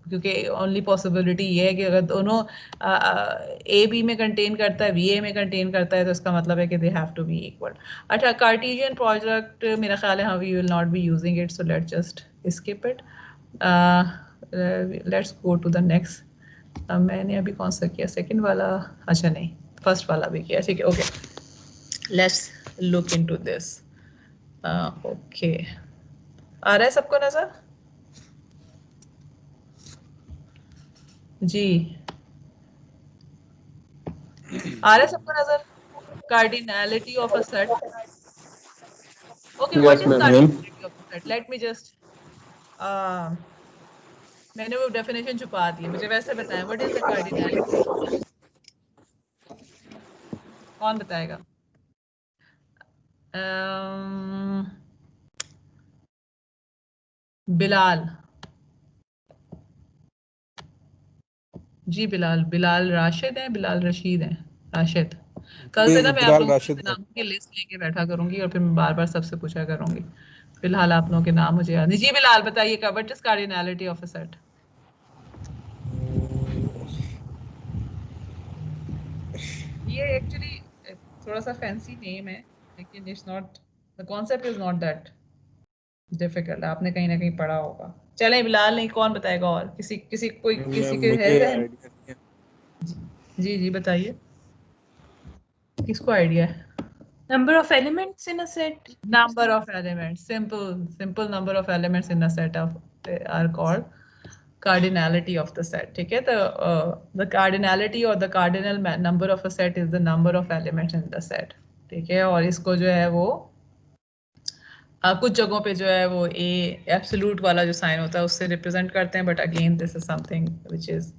क्योंकि ओनली पॉसिबिलिटी ये है कि अगर दोनों ए बी में कंटेन करता है, बी ए में कंटेन करता है, तो इसका मतलब है कि they have to be equal. अच्छा, कार्टेशियन प्रोडक्ट मेरा ख्याल है we will not be using it, so let's just skip it. Let's go to the next. मैंने अभी कौन सा किया, सेकंड वाला? अच्छा नहीं, फर्स्ट वाला भी किया, ठीक है। Okay, let's look into this. Okay, आ रहा है सबको नजर? जी, आ रहा है सबको नजर? Cardinality of a set. Okay, what Yes, is ma'am. Cardinality of a set? Late me just, मैंने वो डेफिनेशन छुपा दी, मुझे वैसे बताएं, व्हाट इज द कार्डिनैलिटी? कौन बताएगा? बिलाल जी, बिलाल राशिद है, बिलाल रशीद है, राशिद। कल से ना मैं आप लोगों के नामों की लिस्ट लेके बैठा करूंगी और फिर मैं बार बार सबसे पूछा करूंगी। फिलहाल आप लोगों के नाम मुझे याद नहीं। जी बिलाल बताइएगा, what is cardinality of a set? ये एक्चुअली थोड़ा सा फैंसी नेम है, लेकिन it's not, the concept is not that difficult, आपने कहीं ना कहीं पढ़ा होगा। चलें, बिलाल नहीं, कौन बताएगा? और किसी के है? जी जी बताइए, किसको आइडिया है? Number of elements in a set. Number of elements, simple number of elements in a set of are called cardinality of the set, ठीक है। तो the cardinality or the cardinal number of a set is the number of elements in the set, ठीक है। और इसको जो है वो कुछ जगहों पे जो है वो ए एब्सोल्यूट वाला जो साइन होता है उससे रिप्रेजेंट करते हैं, but again this is something which is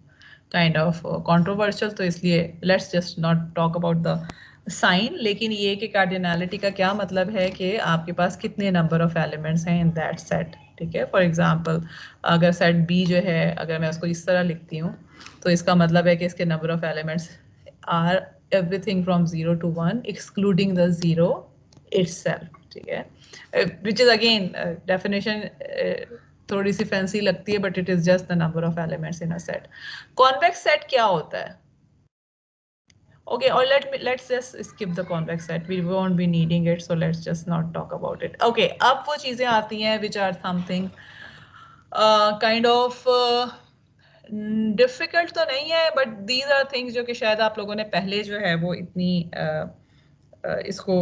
kind of controversial, तो इसलिए let's just not talk about the sign. लेकिन ये कि कार्डिनैलिटी का क्या मतलब है कि आपके पास कितने नंबर ऑफ एलिमेंट्स हैं इन दैट सेट, ठीक है। फॉर एग्जांपल अगर सेट बी जो है, अगर मैं उसको इस तरह लिखती हूँ, तो इसका मतलब है कि इसके number of elements are everything from 0 to 1 excluding the 0 itself, ठीक है। which is again definition थोड़ी सी फैंसी लगती है, but it is just the number of elements in a set. Convex set क्या होता है? Okay, or let's just skip the convex set. We won't be needing it, so let's just not talk about it. Okay, अब वो चीजें आती हैं which are something kind of difficult तो नहीं है, बट दीज आर थिंग्स जो कि शायद आप लोगों ने पहले जो है वो इतनी इसको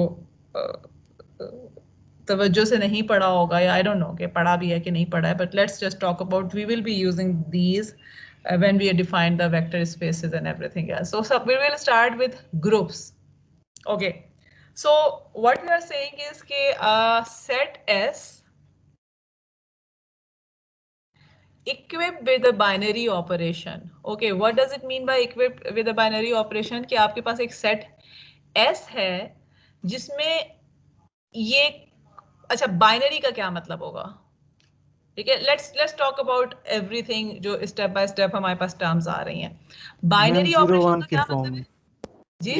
तवज्जो से नहीं पढ़ा होगा, या आई डोंट नो कि पढ़ा भी है कि नहीं पढ़ा है, but let's just talk about, we will be using these when we define the vector spaces and everything else. So we will start with groups. Okay, so what we are saying is कि set S equipped with a binary operation. Okay, what does it mean by equipped with a binary operation? कि आपके पास एक set S है जिसमें ये, अच्छा बाइनरी का क्या मतलब होगा, ठीक है, लेट्स टॉक अबाउट एवरीथिंग जो स्टेप बाय स्टेप हमारे पास टर्म्स आ रही हैं। बाइनरी ऑपरेशन का क्या मतलब है जी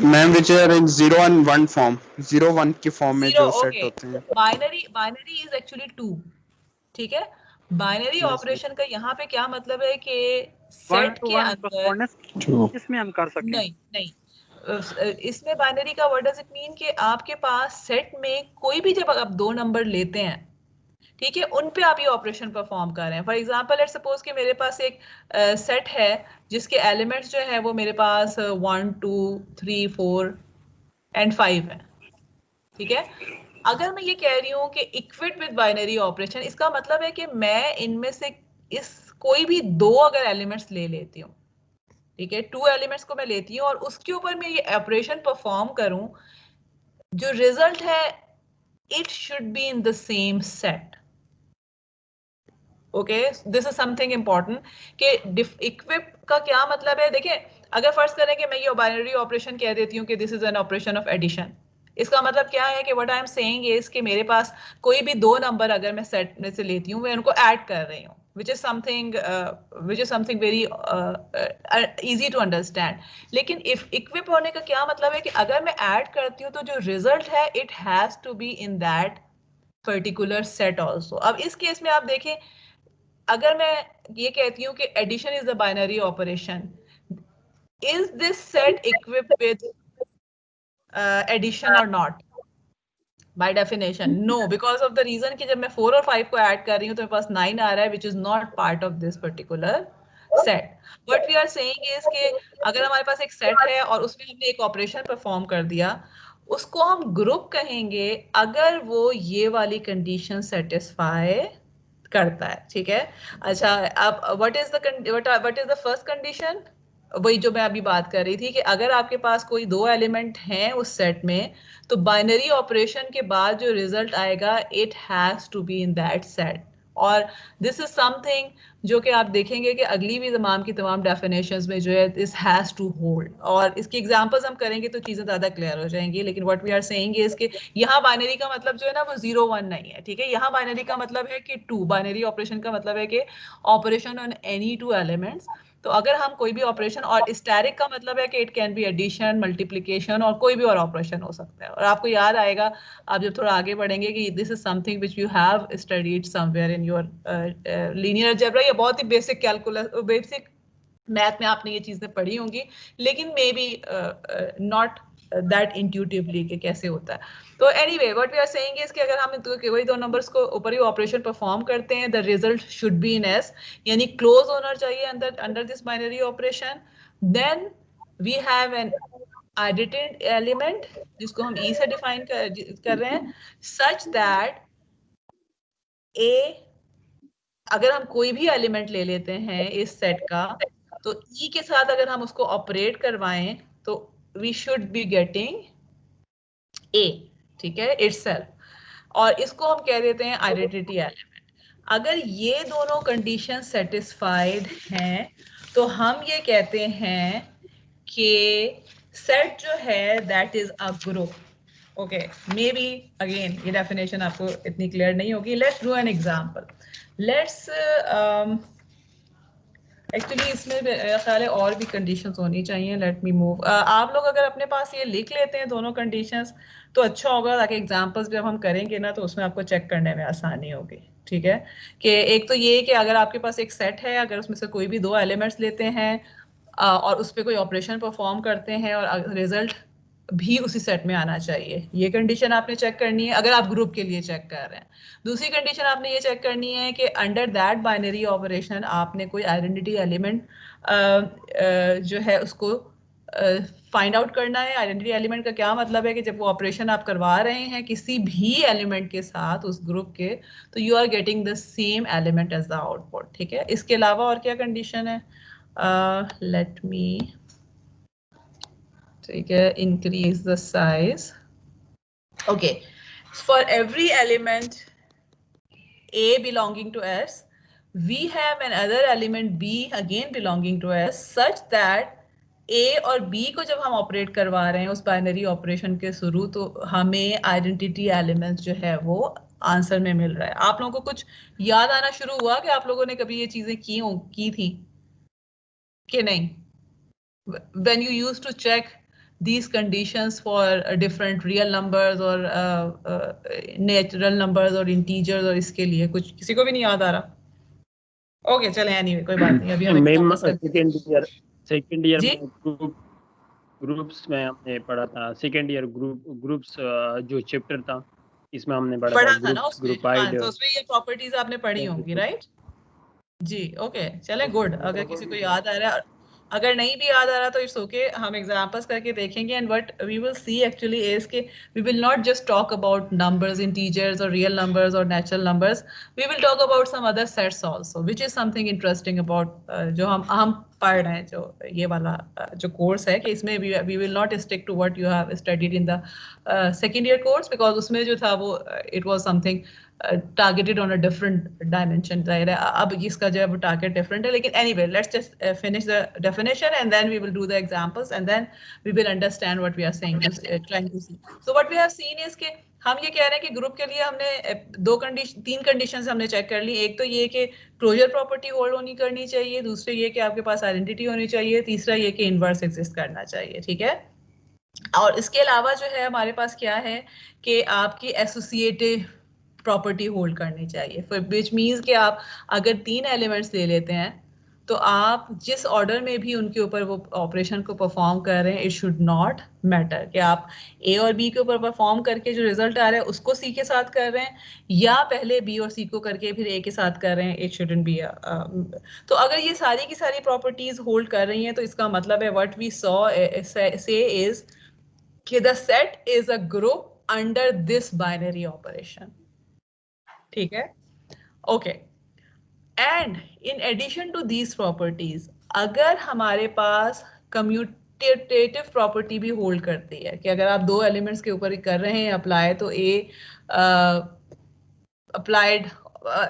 ma'am, which are in 0 and 1 form, 0 1 की फॉर्म में जो सेट होते हैं। बाइनरी इज एक्चुअली 2, ठीक है। बाइनरी ऑपरेशन का यहाँ पे क्या मतलब है कि सेट के अंदर इसमें हम कर सकते हैं, नहीं इसमें बाइनरी का व्हाट डज इट मीन कि आपके पास सेट में कोई भी जब आप 2 नंबर लेते हैं, ठीक है, उन पे आप ये ऑपरेशन परफॉर्म कर रहे हैं। फॉर एग्जांपल लेट्स सपोज कि मेरे पास एक सेट है जिसके एलिमेंट्स जो है वो मेरे पास 1 2 3 4 एंड 5 है, ठीक है। अगर मैं ये कह रही हूँ कि इक्विप्ड विद बाइनरी ऑपरेशन, इसका मतलब है कि मैं इनमें से इस कोई भी 2 अगर एलिमेंट्स ले लेती हूँ, ठीक है, 2 एलिमेंट्स को मैं लेती हूँ और उसके ऊपर मैं ये ऑपरेशन परफॉर्म करूँ, जो रिजल्ट है it should be in the same set. Okay, this is something important कि इक्विप का क्या मतलब है। देखिए, अगर फर्ज करें कि मैं ये बाइनरी ऑपरेशन कह देती हूँ कि this is an operation of addition, इसका मतलब क्या है कि what I am saying is कि मेरे पास कोई भी 2 नंबर अगर मैं सेट में से लेती हूँ, मैं उनको ऐड कर रही हूँ, which is something very easy to understand. लेकिन इक्विप होने का क्या मतलब है कि अगर मैं ऐड करती हूँ तो जो रिजल्ट है it has to be in that particular set also. अब इस केस में आप देखें, अगर मैं ये कहती हूँ कि addition is the binary operation, is this set equipped with addition और not? By definition no, because of the reason कि जब मैं 4 और 5 को ऐड कर रही हूँ तो मेरे पास 9 आ रहा है, which is not part of this particular set. What we are saying is कि अगर हमारे पास एक सेट है और उसमें हमने एक ऑपरेशन परफॉर्म कर दिया, उसको हम ग्रुप कहेंगे अगर वो ये वाली कंडीशन सेटिस्फाई करता है, ठीक है। अच्छा, अब what is the first condition? वही जो मैं अभी बात कर रही थी कि अगर आपके पास कोई 2 एलिमेंट हैं उस सेट में, तो बाइनरी ऑपरेशन के बाद जो रिजल्ट आएगा it has to be in that set. और दिस इज समथिंग जो कि आप देखेंगे कि अगली भी तमाम की तमाम डेफिनेशंस में जो है दिस हैज टू होल्ड, और इसकी एग्जांपल्स हम करेंगे तो चीजें ज्यादा क्लियर हो जाएंगी। लेकिन what we are saying is कि यहाँ बाइनरी का मतलब जो है ना वो 0 1 नहीं है, ठीक है। यहाँ बाइनरी का मतलब है कि 2, बाइनरी ऑपरेशन का मतलब है कि ऑपरेशन ऑन एनी 2 एलिमेंट्स। तो अगर हम कोई भी ऑपरेशन, और स्टैटिक का मतलब है कि it can be addition, multiplication और कोई भी और ऑपरेशन हो सकता है। और आपको याद आएगा आप जब थोड़ा आगे बढ़ेंगे कि this is something which you have studied somewhere in your linear algebra, या बहुत ही बेसिक कैलकुलस, बेसिक मैथ में आपने ये चीजें पढ़ी होंगी, लेकिन may be not that intuitively कि कैसे होता है। तो anyway what we are saying is कि अगर हम वही 2 नंबर्स को ऊपर ही ऑपरेशन परफॉर्म करते हैं, the result should be in S, यानी क्लोज होना चाहिए under this binary operation. Then we have an identity element जिसको हम ई से डिफाइन कर रहे हैं, सच दैट ए, अगर हम कोई भी एलिमेंट ले लेते हैं इस सेट का, तो ई के साथ अगर हम उसको ऑपरेट करवाएं तो we should be getting a, ठीक है, इटसेल्फ। और इसको हम कह देते हैं आइडेंटिटी एलिमेंट। अगर ये दोनों कंडीशन सेटिस्फाइड हैं तो हम ये कहते हैं कि सेट जो है that is a group. Okay, may be again ये डेफिनेशन आपको इतनी क्लियर नहीं होगी। Let's do an example. Let's actually इसमें मेरा ख्याल है और भी कंडीशंस होनी चाहिए। Let me move. आप लोग अगर अपने पास ये लिख लेते हैं दोनों कंडीशंस तो अच्छा होगा, ताकि एग्जांपल्स जब हम करेंगे ना तो उसमें आपको चेक करने में आसानी होगी, ठीक है। कि एक तो ये कि अगर आपके पास एक सेट है, अगर उसमें से कोई भी 2 एलिमेंट्स लेते हैं, और उस पर कोई ऑपरेशन परफॉर्म करते हैं और रिजल्ट भी उसी सेट में आना चाहिए, ये कंडीशन आपने चेक करनी है अगर आप ग्रुप के लिए चेक कर रहे हैं। दूसरी कंडीशन आपने ये चेक करनी है कि अंडर दैट बाइनरी ऑपरेशन आपने कोई आइडेंटिटी एलिमेंट जो है उसको फाइंड आउट करना है। आइडेंटिटी एलिमेंट का क्या मतलब है कि जब वो ऑपरेशन आप करवा रहे हैं किसी भी एलिमेंट के साथ उस ग्रुप के, तो you are getting the same element as the output, ठीक है। इसके अलावा और क्या कंडीशन है, लेट मी, ठीक है, increase the size. Okay, for every element A belonging to S, we have another element B again belonging to S such that A और B को जब हम ऑपरेट करवा रहे हैं उस बाइनरी ऑपरेशन के शुरू, तो हमें आइडेंटिटी एलिमेंट्स जो है वो आंसर में मिल रहा है। आप लोगों को कुछ याद आना शुरू हुआ कि आप लोगों ने कभी ये चीजें की थी कि नहीं? When you used to check these conditions for different real numbers or natural numbers or integers, और इसके लिए कुछ किसी को भी नहीं याद आ रहा? ओके चले, एनीवे कोई बात नहीं, अभी हम मैम सेकंड ईयर जी? में ग्रुप्स में हमने पढ़ा था, सेकंड ईयर ग्रुप्स जो चैप्टर था इसमें हमने पढ़ा था ना उसमें, हाँ, तो उसमें ये प्रॉपर्टीज आपने पढ़ी होंगी, राइट जी? ओके चले, गुड। अगर किसी को याद आ रहा है, अगर नहीं भी याद आ रहा तो इट्स ओके, हम एग्जांपल्स करके देखेंगे। And what we will see actually is के we will not just talk about numbers, integers और रियल नंबर्स और natural numbers, we will talk about some other sets also which is something interesting about जो हम पढ़ रहे हैं, जो ये वाला जो कोर्स है, कि इसमें we will not stick to what you have studied in the second year course, because उसमें जो था वो it was something targeted on a different dimension. अब इसका जो है वो target different है, लेकिन anyway let's just finish the definition and then we will do the examples and then we will understand what we are saying, trying to see. So what we have seen is कि हम ये कह रहे हैं कि ग्रुप के लिए हमने तीन कंडीशंस हमने चेक कर ली। एक तो ये कि क्लोजर प्रॉपर्टी होल्ड होनी करनी चाहिए, दूसरे ये कि आपके पास आइडेंटिटी होनी चाहिए, तीसरा ये कि इनवर्स एग्जिस्ट करना चाहिए, ठीक है। और इसके अलावा जो है हमारे पास क्या है कि आपकी एसोसिएटिव प्रॉपर्टी होल्ड करनी चाहिए, विच मीन्स कि आप अगर तीन एलिमेंट्स ले लेते हैं तो आप जिस ऑर्डर में भी उनके ऊपर वो ऑपरेशन को परफॉर्म कर रहे हैं, इट शुड नॉट मैटर कि आप ए और बी के ऊपर परफॉर्म करके जो रिजल्ट आ रहा है उसको सी के साथ कर रहे हैं या पहले बी और सी को करके फिर ए के साथ कर रहे हैं, इट शुडंट बी। तो अगर ये सारी की सारी प्रॉपर्टीज होल्ड कर रही हैं तो इसका मतलब है what we saw say is कि the set is a group under this binary operation, ठीक है, okay. And in addition to these properties, अगर हमारे पास कम्यूटेटिव प्रॉपर्टी भी होल्ड करती है कि अगर आप दो एलिमेंट्स के ऊपर ही कर रहे हैं अप्लाई, तो A applied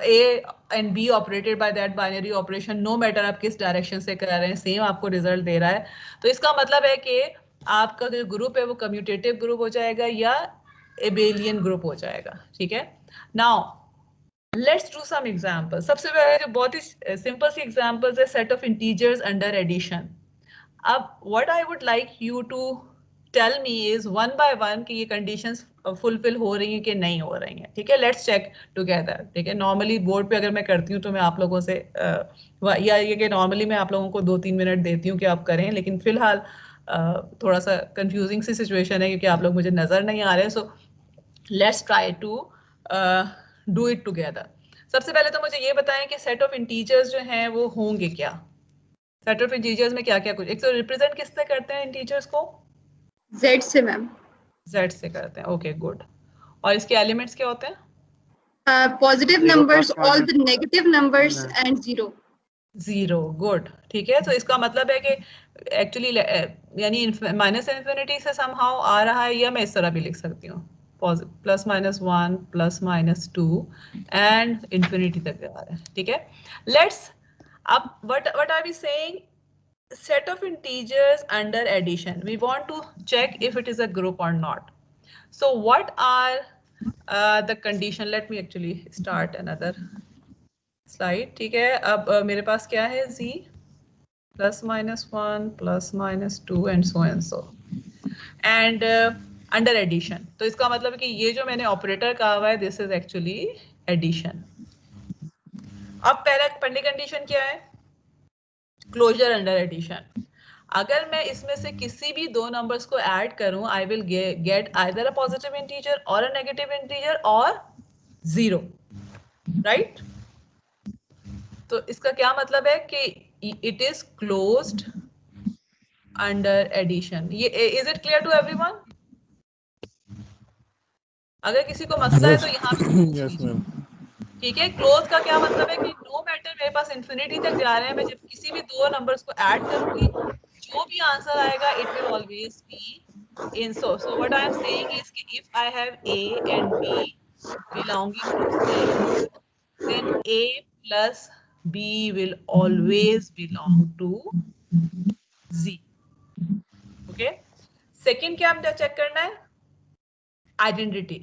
A and B operated by that binary operation, no matter आप किस डायरेक्शन से कर रहे हैं, सेम आपको रिजल्ट दे रहा है। तो इसका मतलब है कि आपका जो ग्रुप है वो कम्यूटेटिव ग्रुप हो जाएगा या एबेलियन ग्रुप हो जाएगा, ठीक है। Now let's do some example. सबसे पहले जो बहुत ही सिंपल सी एग्जांपल्स है, set of integers under addition. अब what I would like you to tell me is one by one कि ये कंडीशंस फुलफिल हो रही हैं कि नहीं हो रही हैं, ठीक है। लेट्स चेक टुगेदर, ठीक है। नॉर्मली बोर्ड पे अगर मैं करती हूँ तो मैं आप लोगों से या ये कि नॉर्मली मैं आप लोगों को 2-3 मिनट देती हूँ कि आप करें, लेकिन फिलहाल थोड़ा सा कंफ्यूजिंग सी सिचुएशन है क्योंकि आप लोग मुझे नजर नहीं आ रहे। So let's try to do it together. सबसे पहले तो मुझे ये बताएं कि सेट ऑफ इंटीजर्स जो हैं वो होंगे क्या। सेट ऑफ इंटीजर्स में क्या क्या कुछ, एक तो रिप्रेजेंट किससे करते हैं इंटीजर्स को? Z से मैम। Z से करते हैं, ओके गुड। और इसके एलिमेंट्स क्या होते हैं? Positive numbers, all the negative numbers and zero. Zero, good, ठीक है। तो इसका मतलब है कि एक्चुअली यानी माइनस इन्फिनिटी से समहाउ आ रहा है, या मैं इस तरह भी लिख सकती हूँ plus minus 1 plus minus 2 and infinity तक आ रहा है, ठीक है। लेट्स अब what are we saying? Set of integers under addition, we want to check if it is a group or not. So what are the condition? Let me actually start another slide, ठीक है। अब मेरे पास क्या है, z plus minus 1 plus minus 2 and so and under addition। तो इसका मतलब है कि ये जो मैंने ऑपरेटर कहा हुआ है दिस इज एक्चुअली एडिशन। अब पहला कंडीशन क्या है? Closure under addition. अगर मैं इसमें से किसी भी दो नंबर्स को ऐड करूं, I will get either a positive integer और अ नेगेटिव इंटीजर और 0, राइट? तो इसका क्या मतलब है कि it is closed under addition. ये is it clear to everyone? अगर किसी को मसला है तो यहाँ पे यस मैम। ठीक है। क्लोज का क्या मतलब है कि नो मैटर मेरे पास इंफिनिटी तक जा रहे हैं, मैं जब किसी भी दो नंबर्स को ऐड करूंगी, जो भी आंसर आएगा it will always be in. So what I am saying is कि if I have a and b belonging to C, then a plus b will always belong to Z. Okay? Second क्या चेक करना है? Identity.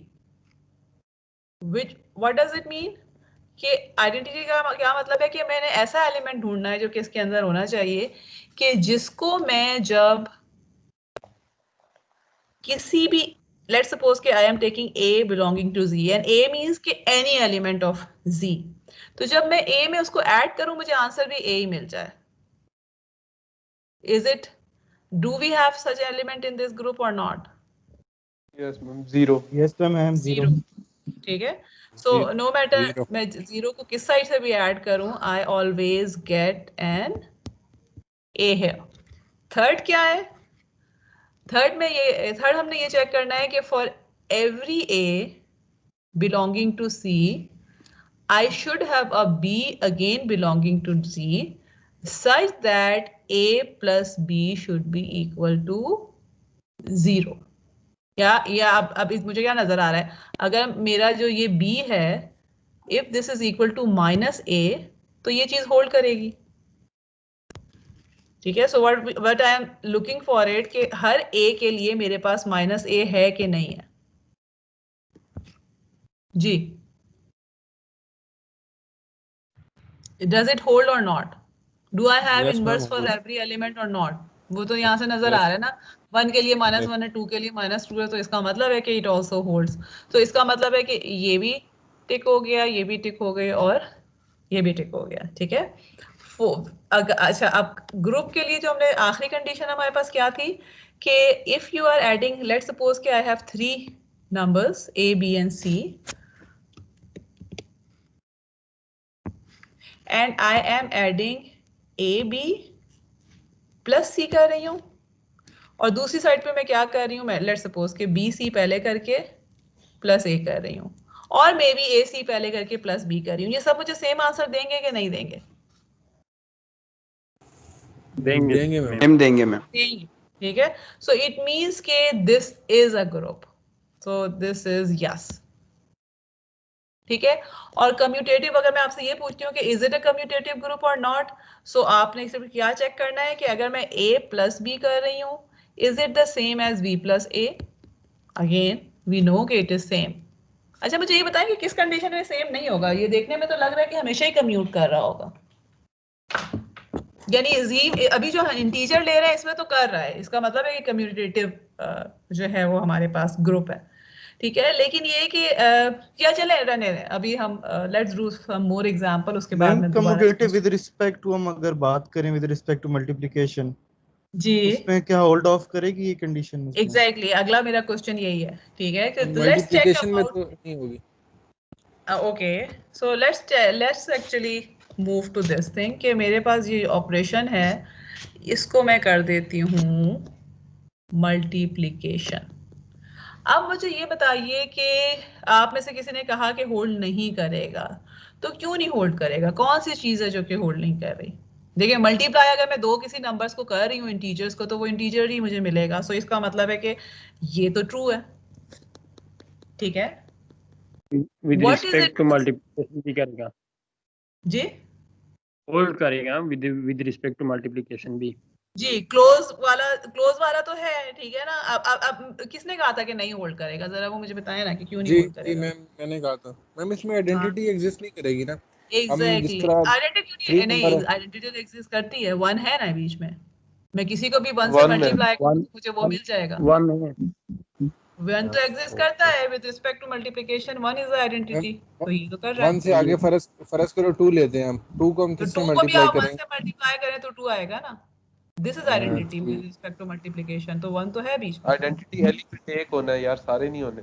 What does it mean? कि आइडेंटिटी का क्या मतलब है कि मैंने ऐसा एलिमेंट ढूंढना है जो कि इसके अंदर होना चाहिए कि जिसको मैं जब किसी भी, लेट्स सपोज कि I am taking a belonging to z and a means कि एनी एलिमेंट ऑफ z, तो जब मैं a में उसको ऐड करूं मुझे आंसर भी a ही मिल जाए। Is it, do we have such element in this group और not? Yes ma'am 0। Yes ma'am 0। ठीक है। सो नो मैटर मैं 0 को किस साइड से भी ऐड करूं, I always get an a है। थर्ड क्या है? थर्ड हमने ये चेक करना है कि for every a belonging to C, I should have a b again belonging to Z such that a plus b should be equal to 0। या अब मुझे क्या नजर आ रहा है? अगर मेरा जो ये b है, if this is equal to minus a, तो ये चीज होल्ड करेगी। ठीक है। So what I am looking for it कि हर a के लिए मेरे पास माइनस a है कि नहीं है। जी, does it hold or not? Do I have Yes, inverse ma'am, for hold. every element or not? वो तो यहाँ से नजर आ रहा है ना, 1 के लिए -1 है, 2 के लिए -2 है, तो इसका मतलब है कि it also holds। तो इसका मतलब है कि ये भी टिक हो गया, ये भी टिक हो गई और ये भी टिक हो गया। ठीक है। अच्छा, अब ग्रुप के लिए जो हमने आखिरी कंडीशन हमारे पास क्या थी कि if you are adding, let's suppose कि I have 3 numbers a b and c and I am adding a b plus c कर रही हूँ, और दूसरी साइड पे मैं क्या कर रही हूँ, मैं लेट्स सपोज कि b c पहले करके प्लस a कर रही हूँ, और मे बी a c पहले करके प्लस b कर रही हूँ। ये सब मुझे सेम आंसर देंगे कि नहीं देंगे? देंगे मैम देंगे मैम। ठीक है। सो इट मीन्स के this is a group, so this is yes. ठीक है। और कम्यूटेटिव, अगर मैं आपसे ये पूछती हूँ कि is it a commutative group और नॉट, सो आपने सिर्फ क्या चेक करना है कि अगर मैं a प्लस b कर रही हूँ, is it the same as b plus a? Again we know कि इट इज सेम। अच्छा, मुझे ये बताएं कि किस कंडीशन में सेम नहीं होगा? ये देखने में तो लग रहा है कि हमेशा ही कम्यूट कर रहा होगा, यानी जी अभी जो इंटीजर ले रहे हैं इसमें तो कर रहा है, इसका मतलब है कि कम्यूटेटिव जो है वो हमारे पास ग्रुप है। ठीक है। लेकिन ये कि क्या चले रहने दें, अभी हम let's do some more example, उसके बाद में दोबारा कम्यूटेटिव विद रिस्पेक्ट टू, हम अगर बात करें विद रिस्पेक्ट टू मल्टीप्लिकेशन, जी उसमें क्या होल्ड ऑफ करेगी ये कंडीशन? एग्जैक्टली अगला मेरा क्वेश्चन यही है। ठीक है कि लेट्स चेक मल्टीप्लिकेशन में अबाउट, तो नहीं होगी। Okay, so let's actually move to this thing कि मेरे पास ये ऑपरेशन है, इसको मैं कर देती हूँ मल्टीप्लिकेशन। अब मुझे ये बताइए कि आप में से किसी ने कहा कि होल्ड नहीं करेगा, तो क्यों नहीं होल्ड करेगा? कौन सी चीज है जो कि होल्ड नहीं कर रही? देखिए, मल्टीप्लाई अगर मैं दो किसी नंबर्स को कर रही हूँ इंटीजर्स को, तो वो इंटीजर ही मुझे मिलेगा। सो इसका मतलब है कि ये तो ट्रू है। ठीक है। With What is respect it? To multiplication भी करेगा, जी होल्ड करेगा विद रिस्पेक्ट टू मल्टीप्लिकेशन भी। जी, क्लोज वाला तो है। ठीक है ना। अब किसने कहा था कि नहीं होल्ड करेगा? जरा वो मुझे बताएं ना कि क्यों नहीं जी होल्ड जी करेगा। मैम, मैंने कहा था मैम इसमें आइडेंटिटी एग्जिस्ट नहीं करेगी ना। हम जिस एग्जैक्टली, तरह आइडेंटिटी 3 नहीं, नंबर आइडेंटिटी तो एग्जिस्ट करती है, 1 है ना बीच में। मैं किसी को भी 1 से 1 में मल्टीप्लाई करूं वन तो मुझे वो मिल जाएगा। वन है 1 तो एग्जिस्ट करता है with respect to multiplication, 1 is the identity, तो ये तो कर रहा 1 है। से आगे फर्ज करो 2 लेते हैं हम। 2 को हम तो किससे 2 को भी मल्टीप्लाई आप 1 करेंगे? से मल्टीप्लाई करें तो 2 आएगा ना। This is identity with respect to multiplication, तो 1 तो है बीच में। आइडेंटिटी एलिमेंट एक होना है यार, सारे नहीं होने।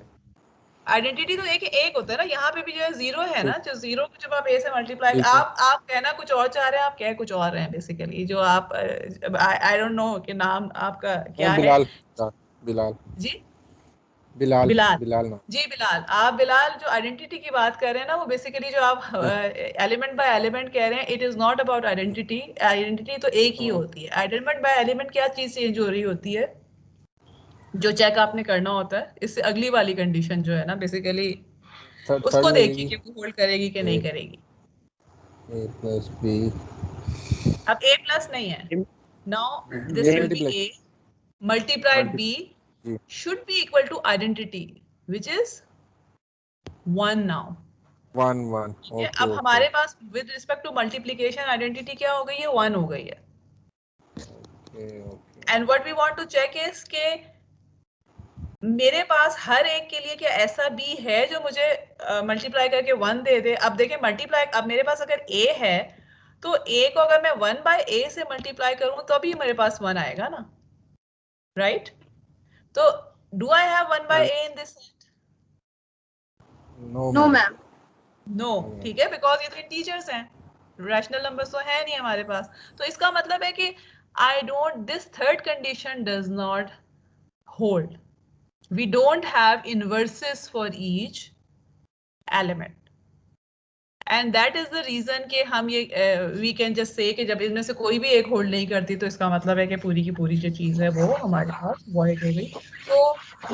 आइडेंटिटी तो एक होता है ना, यहाँ पे भी जो है 0 है ना, जो 0 को जब आप a से मल्टीप्लाई, आप कहना कुछ और चाह रहे हैं, आप कह कुछ और रहे हैं बेसिकली, जो आप आई डोंट नो कि नाम आपका क्या है। बिलाल जी बिलाल बिलाल नाम। जी बिलाल, आप बिलाल जो आइडेंटिटी की बात कर रहे हैं ना, वो बेसिकली जो आप एलिमेंट बाय एलिमेंट कह रहे हैं, it is not about identity. Identity तो एक ही होती है। एलिमेंट बाय एलिमेंट क्या चीज चेंज हो रही होती है, जो चेक आपने करना होता है, इससे अगली वाली कंडीशन जो है ना बेसिकली उसको देखिए कि वो होल्ड करेगी कि नहीं करेगी। a plus b अब a प्लस नहीं है, now this will B a multiplied b should be equal to identity which is 1 now। 1 1 ठीक है, अब हमारे पास with respect to multiplication identity क्या हो गई है, 1 हो गई है। And what we want to check is के मेरे पास हर एक के लिए क्या ऐसा b है जो मुझे मल्टीप्लाई करके 1 दे दे। अब देखिए मल्टीप्लाई, अब मेरे पास अगर a है तो a को अगर मैं 1 बाय a से मल्टीप्लाई करूं तो भी मेरे पास 1 आएगा ना, राइट? तो do I have 1 by a in this set? No ma'am. No, ठीक है, बिकॉज ये तो इंटीजर्स हैं, रैशनल नंबर्स तो है नहीं हमारे पास। तो इसका मतलब है कि I don't, this third condition does not hold. We don't have inverses for each element, and that is the reason कि हम ये we can just say कि जब इनमें से कोई भी एक होल्ड नहीं करती तो इसका मतलब है कि पूरी की पूरी जो चीज है वो हमारे पास void हो गई। तो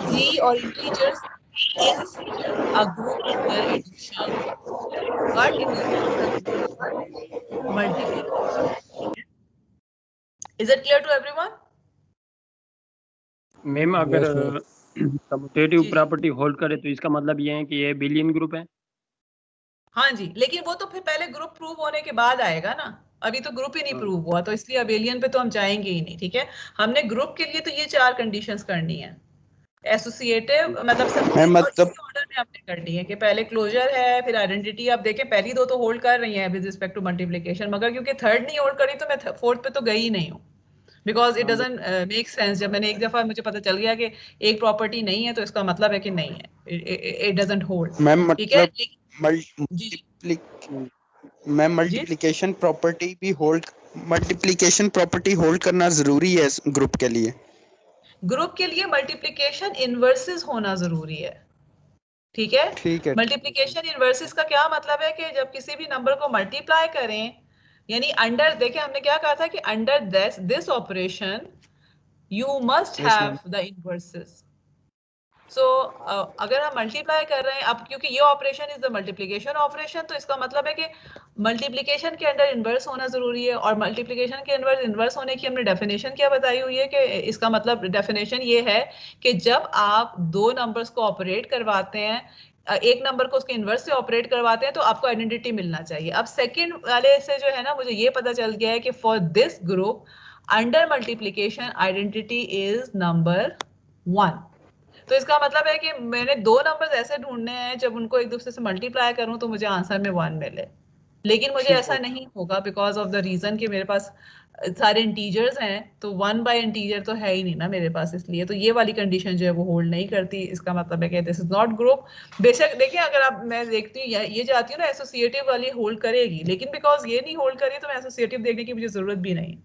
G और integers is a group under addition, but it is not a group under multiplication। Is it clear to everyone? Ma'am अगर कम्यूटेटिव प्रॉपर्टी होल्ड करे तो इसका मतलब ये है कि ये बिलियन ग्रुप है। हाँ जी, लेकिन वो तो फिर पहले ग्रुप प्रूव होने के बाद आएगा ना, अभी तो ग्रुप ही नहीं प्रूव हुआ, तो इसलिए अबेलियन पे तो हम जाएंगे ही नहीं। ठीक है, हमने ग्रुप के लिए तो ये 4 कंडीशंस करनी है, एसोसिएटिव मतलब सब ऑर्डर में आपने करनी है कि पहले क्लोजर है, फिर आइडेंटिटी। आप देखें पहली दो तो होल्ड कर रही हैं विद रिस्पेक्ट टू मल्टीप्लिकेशन, मगर क्योंकि थर्ड नहीं होल्ड करी तो मैं फोर्थ पे तो गई ही नहीं हूँ, because it doesn't make sense. जब मैंने एक दफा मुझे पता चल गया कि एक प्रॉपर्टी नहीं है तो इसका मतलब है कि नहीं है, इट डजंट होल्ड। ठीक है, मैम मल्टीप्लिकेशन प्रॉपर्टी भी होल्ड, मल्टीप्लिकेशन प्रॉपर्टी होल्ड करना जरूरी है ग्रुप के लिए। ग्रुप के लिए मल्टीप्लिकेशन इनवर्सेस होना जरूरी है। ठीक है, मल्टीप्लिकेशन इनवर्सेस का क्या मतलब है कि जब किसी भी नंबर को मल्टीप्लाई करें, यानी अंडर, देखें हमने क्या कहा था कि under this operation you must have the inverses. So अगर हम मल्टीप्लाई कर रहे हैं, अब क्योंकि ये operation is the multiplication operation, तो इसका मतलब है कि मल्टीप्लिकेशन के अंडर इन्वर्स होना जरूरी है। और मल्टीप्लिकेशन के अंदर इन्वर्स होने की हमने डेफिनेशन क्या बताई हुई है कि इसका मतलब डेफिनेशन ये है कि जब आप दो नंबर्स को ऑपरेट करवाते हैं, एक नंबर को उसके इन्वर्स से ऑपरेट करवाते हैं, तो आपको आइडेंटिटी मिलना चाहिए। अब सेकेंड वाले से जो है ना, मुझे ये पता चल गया है कि for this group under multiplication identity is number 1। तो इसका मतलब है कि मैंने दो नंबर्स ऐसे ढूंढने हैं जब उनको एक दूसरे से मल्टीप्लाई करूं तो मुझे आंसर में 1 मिले, लेकिन मुझे ऐसा नहीं होगा बिकॉज ऑफ द रीजन कि मेरे पास सारे इंटीजर्स हैं, तो 1 बाय इंटीजर तो है ही नहीं ना मेरे पास, इसलिए तो ये वाली कंडीशन जो है वो होल्ड नहीं करती। इसका मतलब है कि दिस इज नॉट ग्रुप। बेशक देखिए, अगर आप, मैं देखती हूँ ये जाती हूँ ना, एसोसिएटिव वाली होल्ड करेगी, लेकिन बिकॉज ये नहीं होल्ड करी तो मैं एसोसिएटिव देखने की मुझे जरूरत भी नहीं,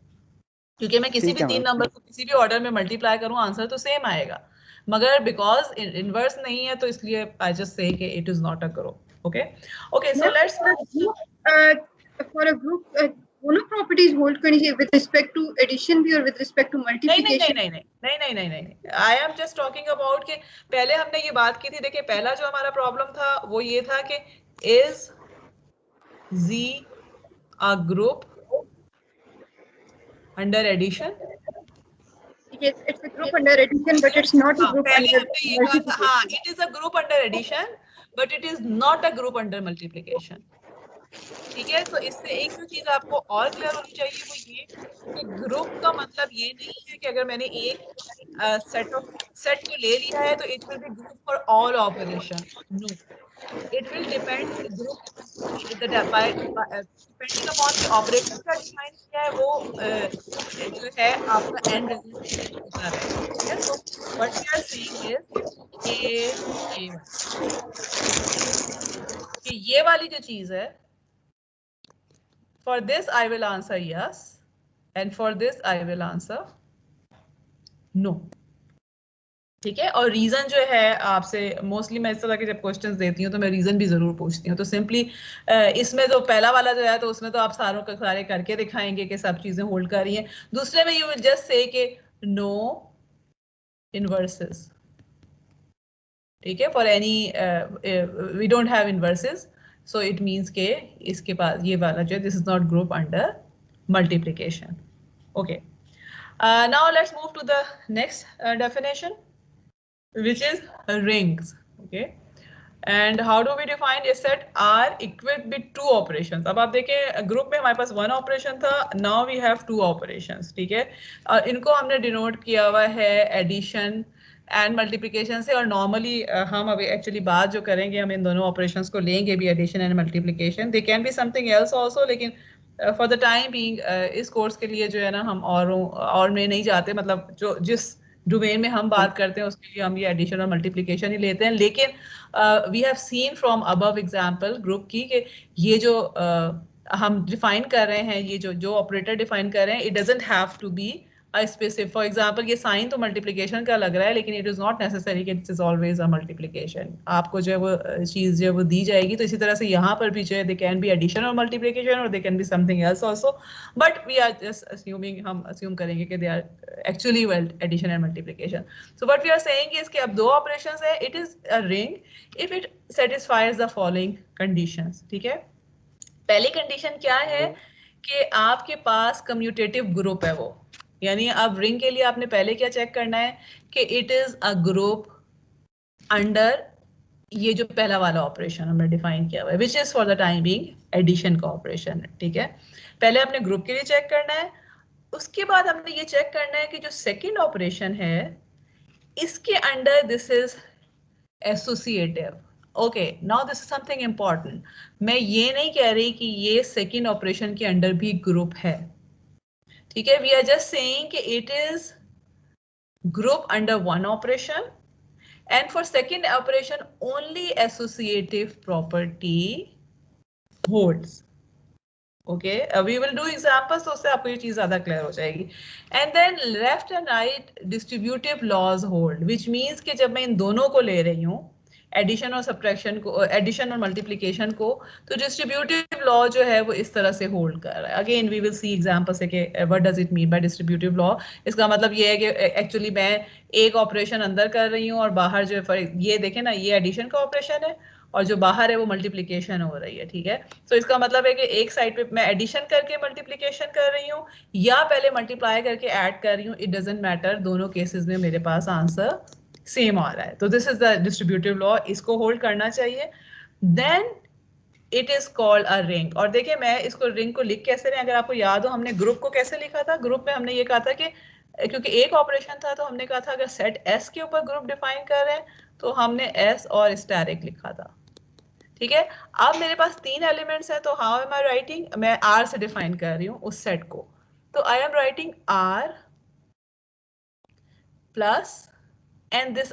क्योंकि मैं किसी भी 3 नंबर को किसी भी ऑर्डर में मल्टीप्लाई करूं आंसर तो सेम आएगा, मगर बिकॉज इनवर्स नहीं है तो इसलिए आई जस्ट से कि it is not a group. Okay okay, so let's for a group दोनों प्रॉपर्टीज होल्ड करनी चाहिए विद रिस्पेक्ट टू एडिशन भी और विद रिस्पेक्ट टू मल्टीप्लिकेशन। नहीं, I am just talking about कि पहले हमने ये बात की थी। देखिए पहला जो हमारा प्रॉब्लम था वो ये था कि is Z a group under addition? Yes, it's a group under addition, but it's not a group under multiplication. हाँ, it is a group under addition, but it is not a group under multiplication. ठीक है, तो इससे एक जो चीज आपको और क्लियर होनी चाहिए वो ये कि ग्रुप का मतलब ये नहीं है कि अगर मैंने एक सेट को ले लिया है तो it will be group for all operation. No, it will depend group depending upon the operation का define किया है वो जो है आपका end result होता रहेगा, ठीक है? So what we are saying is कि ये वाली जो चीज है, for this I will answer yes and for this I will answer no, ठीक है? और रीजन जो है आपसे मोस्टली मैं इस तरह के जब क्वेश्चंस देती हूँ तो मैं रीजन भी जरूर पूछती हूँ। तो सिंपली इसमें जो पहला वाला जो है तो उसमें तो आप सारों का सारे करके दिखाएंगे कि सब चीजें होल्ड कर रही हैं। दूसरे में यू विल जस्ट से कि नो इनवर्सेस, ठीक है? For any we don't have inverses, so it means के इसके पास ये वाला जो है this is not group under multiplication. Okay, now let's move to the next definition, which is rings. Okay, and how do we define a set are equipped with two operations? अब आप देखें ग्रुप में हमारे पास 1 ऑपरेशन था, now we have 2 operations, ठीक है? इनको हमने डिनोट किया हुआ है एडिशन एंड मल्टीप्लिकेशन से, और नॉर्मली हम अभी एक्चुअली बात जो करेंगे हम इन दोनों ऑपरेशंस को लेंगे भी, addition and multiplication. They can be something else also, लेकिन फॉर द टाइम बीइंग इस कोर्स के लिए जो है ना हम और में नहीं जाते, मतलब जो जिस डोमेन में हम बात करते हैं उसके लिए हम ये एडिशन और मल्टीप्लिकेशन ही लेते हैं। लेकिन we have seen from above example group की कि ये जो हम डिफाइन कर रहे हैं, ये जो ऑपरेटर डिफाइन कर रहे हैं, it doesn't have to be specific. For example ये साइन तो मल्टीप्लिकेशन का लग रहा है, लेकिन इट इज नॉट नेसेसरी कि it is always a multiplication. आपको जो है वो चीज जो है वो दी जाएगी। तो इसी तरह से यहाँ पर भी जो है दे कैन बी एडिशन और मल्टीप्लिकेशन और they can be something else also, but we are just assuming, हम अस्यूम करेंगे कि they are actually addition and multiplication. So what we are saying is कि अब 2 ऑपरेशंस है, it is a ring if it satisfies the following conditions, ठीक है? पहली कंडीशन क्या है कि आपके पास कम्यूटेटिव ग्रुप है वो, यानी अब रिंग के लिए आपने पहले क्या चेक करना है कि it is a group under ये जो पहला वाला ऑपरेशन हमने डिफाइन किया हुआ है, which is for the time being addition का ऑपरेशन है, ठीक है? पहले आपने ग्रुप के लिए चेक करना है, उसके बाद हमने ये चेक करना है कि जो सेकंड ऑपरेशन है इसके under this is associative. Okay, now this is something important. मैं ये नहीं कह रही कि ये सेकंड ऑपरेशन के अंडर भी ग्रुप है, ठीक है? वी आर जस्ट सेइंग कि it is group under 1 operation and for second operation only associative property holds. Okay, we will do examples, तो उससे आपको ये चीज ज्यादा क्लियर हो जाएगी। And then left and right distributive laws hold, which means कि जब मैं इन दोनों को ले रही हूँ, एडिशन और सब्ट्रैक्शन को, एडिशन और मल्टीप्लिकेशन को, तो डिस्ट्रीब्यूटिव लॉ जो है वो इस तरह से होल्ड कर रहा है। Again we will see example से कि what does it mean by distributive law. इसका मतलब ये है कि एक्चुअली मैं एक ऑपरेशन अंदर कर रही हूँ और बाहर जो है, ये देखें ना, ये एडिशन का ऑपरेशन है और जो बाहर है वो मल्टीप्लिकेशन हो रही है, ठीक है? तो इसका मतलब है कि एक साइड पे मैं एडिशन करके मल्टीप्लिकेशन कर रही हूँ या पहले मल्टीप्लाई करके ऐड कर रही हूँ, इट डजंट मैटर, दोनों केसेस में मेरे पास आंसर सेम आ रहा है। तो this is the distributive law, इसको होल्ड करना चाहिए। Then it is called a ring. और देखिए मैं इसको रिंग को लिख कैसे रहे हैं, अगर आपको याद हो हमने ग्रुप को कैसे लिखा था। ग्रुप में हमने ये कहा था कि क्योंकि एक ऑपरेशन था तो हमने कहा था अगर सेट एस के ऊपर ग्रुप डिफाइन कर रहे हैं तो हमने एस और स्टैरिक लिखा था, ठीक है? अब मेरे पास 3 एलिमेंट्स हैं, तो हाउ एम आई राइटिंग, मैं आर से डिफाइन कर रही हूँ उस सेट को, तो I am writing R plus and this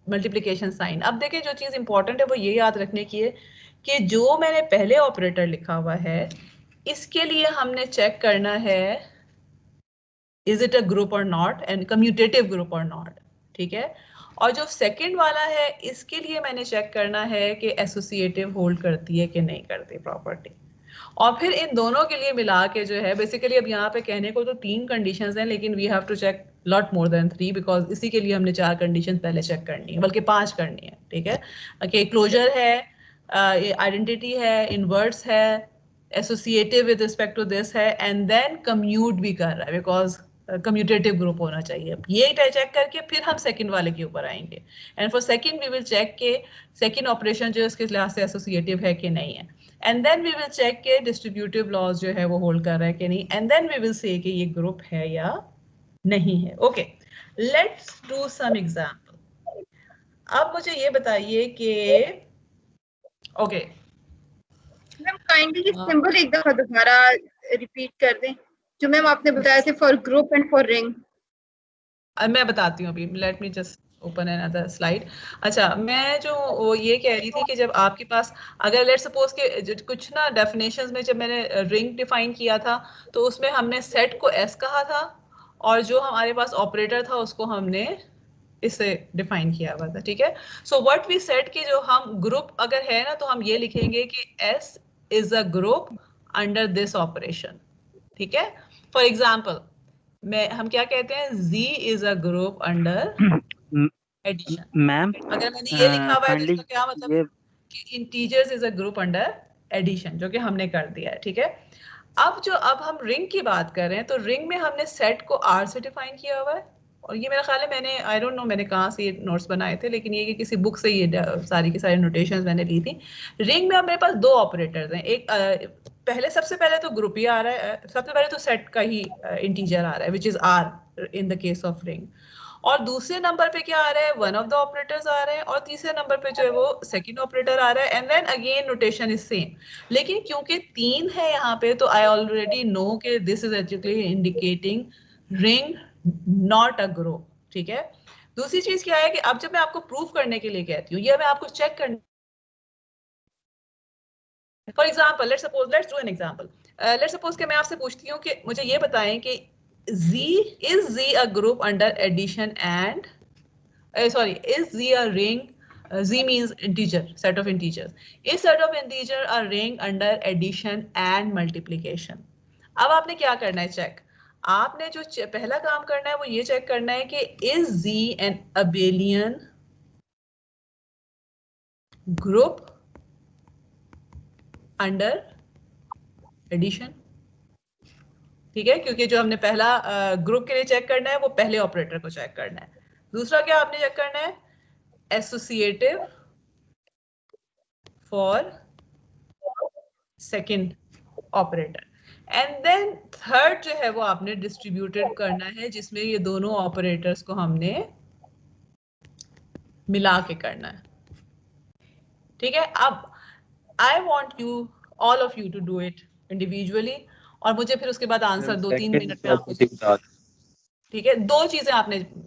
multiplication sign. अब देखिए जो चीज इंपॉर्टेंट है वो ये याद रखने की है कि जो मैंने पहले ऑपरेटर लिखा हुआ है इसके लिए हमने चेक करना है इज इट अ ग्रुप और नॉट एंड कम्यूटेटिव ग्रुप और नॉट, ठीक है? और जो सेकंड वाला है इसके लिए मैंने चेक करना है कि एसोसिएटिव होल्ड करती है कि नहीं करती प्रॉपर्टी। और फिर इन दोनों के लिए मिला के जो है बेसिकली अब यहाँ पे कहने को तो 3 कंडीशंस हैं, लेकिन we have to check lot more than 3 because इसी के लिए हमने 4 कंडीशंस पहले चेक करनी है, बल्कि 5 करनी है, ठीक है? कि क्लोजर है, आइडेंटिटी है, इनवर्स है, associative with respect to this है, एंड देन कम्यूट भी कर रहा है बिकॉज कम्यूटेटिव ग्रुप होना चाहिए। ये चेक करके फिर हम सेकंड वाले के ऊपर आएंगे and for second we will check के सेकंड ऑपरेशन जो है उसके लिहाज से एसोसिएटिव है कि नहीं है, and then we will check के डिस्ट्रीब्यूटिव लॉज जो है वो होल्ड कर रहा है कि नहीं, and then we will say कि ये ग्रुप है या नहीं है। Okay, let's do some example. अब मुझे ये बताइए कि ओके मैम काइंडली सिंबल एक दफा दोबारा रिपीट कर दें जो मैम आपने बताया थे for group and for ring. मैं बताती हूँ अभी, late me just open another slide. अच्छा, मैं जो ये कह रही थी कि जब आपके पास अगर लेट्स सपोज के कुछ ना डेफिनेशंस में जब मैंने रिंग डिफाइन किया था तो उसमें हमने सेट को एस कहा था और जो हमारे पास ऑपरेटर था उसको हमने इसे डिफाइन किया हुआ था, ठीक है। सो व्हाट वी सेड कि जो हम ग्रुप अगर है ना तो हम ये लिखेंगे कि S is a group under this operation, ठीक है। फॉर एग्जाम्पल हम क्या कहते हैं, Z is a group under addition. Ma'am अगर मैंने ये लिखा हुआ है तो काइंडली इसका क्या मतलब ये कि integers is a group under addition, जो कि हमने कर दिया है, ठीक है। अब हम रिंग की बात कर रहे हैं तो रिंग में हमने सेट को R से डिफाइन किया हुआ है और ये मेरा ख्याल है मैंने आई डोंट नो मैंने कहाँ से ये नोट्स बनाए थे, लेकिन ये कि किसी बुक से ये सारी की सारी नोटेशंस मैंने ली थी। रिंग में अब मेरे पास दो ऑपरेटर्स हैं, एक सबसे पहले तो ग्रुप ही आ रहा है, सबसे पहले तो सेट का ही इंटीजर आ रहा है which is R in the case of ring, और दूसरे नंबर पे क्या आ रहा है, वन ऑफ द ऑपरेटर्स आ रहे हैं, और तीसरे नंबर पे जो है वो सेकंड ऑपरेटर आ रहा है, and then again notation is same. लेकिन क्योंकि 3 है यहाँ पे तो आई ऑलरेडी नो कि this is actually indicating ring not a group, ठीक है। दूसरी चीज क्या है कि अब जब मैं आपको प्रूफ करने के लिए कहती हूँ या मैं आपको चेक करने, for example let's do an example, let's suppose कि मैं आपसे पूछती हूँ कि मुझे ये बताएं कि is Z a group under addition and is Z a ring? Z means integer, set of integers. Is set of integer a ring under addition and multiplication? अब आपने क्या करना है चेक, आपने जो पहला काम करना है वो ये चेक करना है कि is Z an abelian group under addition, ठीक है, क्योंकि जो हमने पहला ग्रुप के लिए चेक करना है वो पहले ऑपरेटर को चेक करना है। दूसरा क्या आपने चेक करना है, associative for second operator, and then third जो है वो आपने डिस्ट्रीब्यूटेड करना है जिसमें ये दोनों ऑपरेटर्स को हमने मिला के करना है, ठीक है। अब I want you all of you to do it individually और मुझे फिर उसके बाद आंसर 2-3 मिनट में आपको, ठीक है। दो चीजें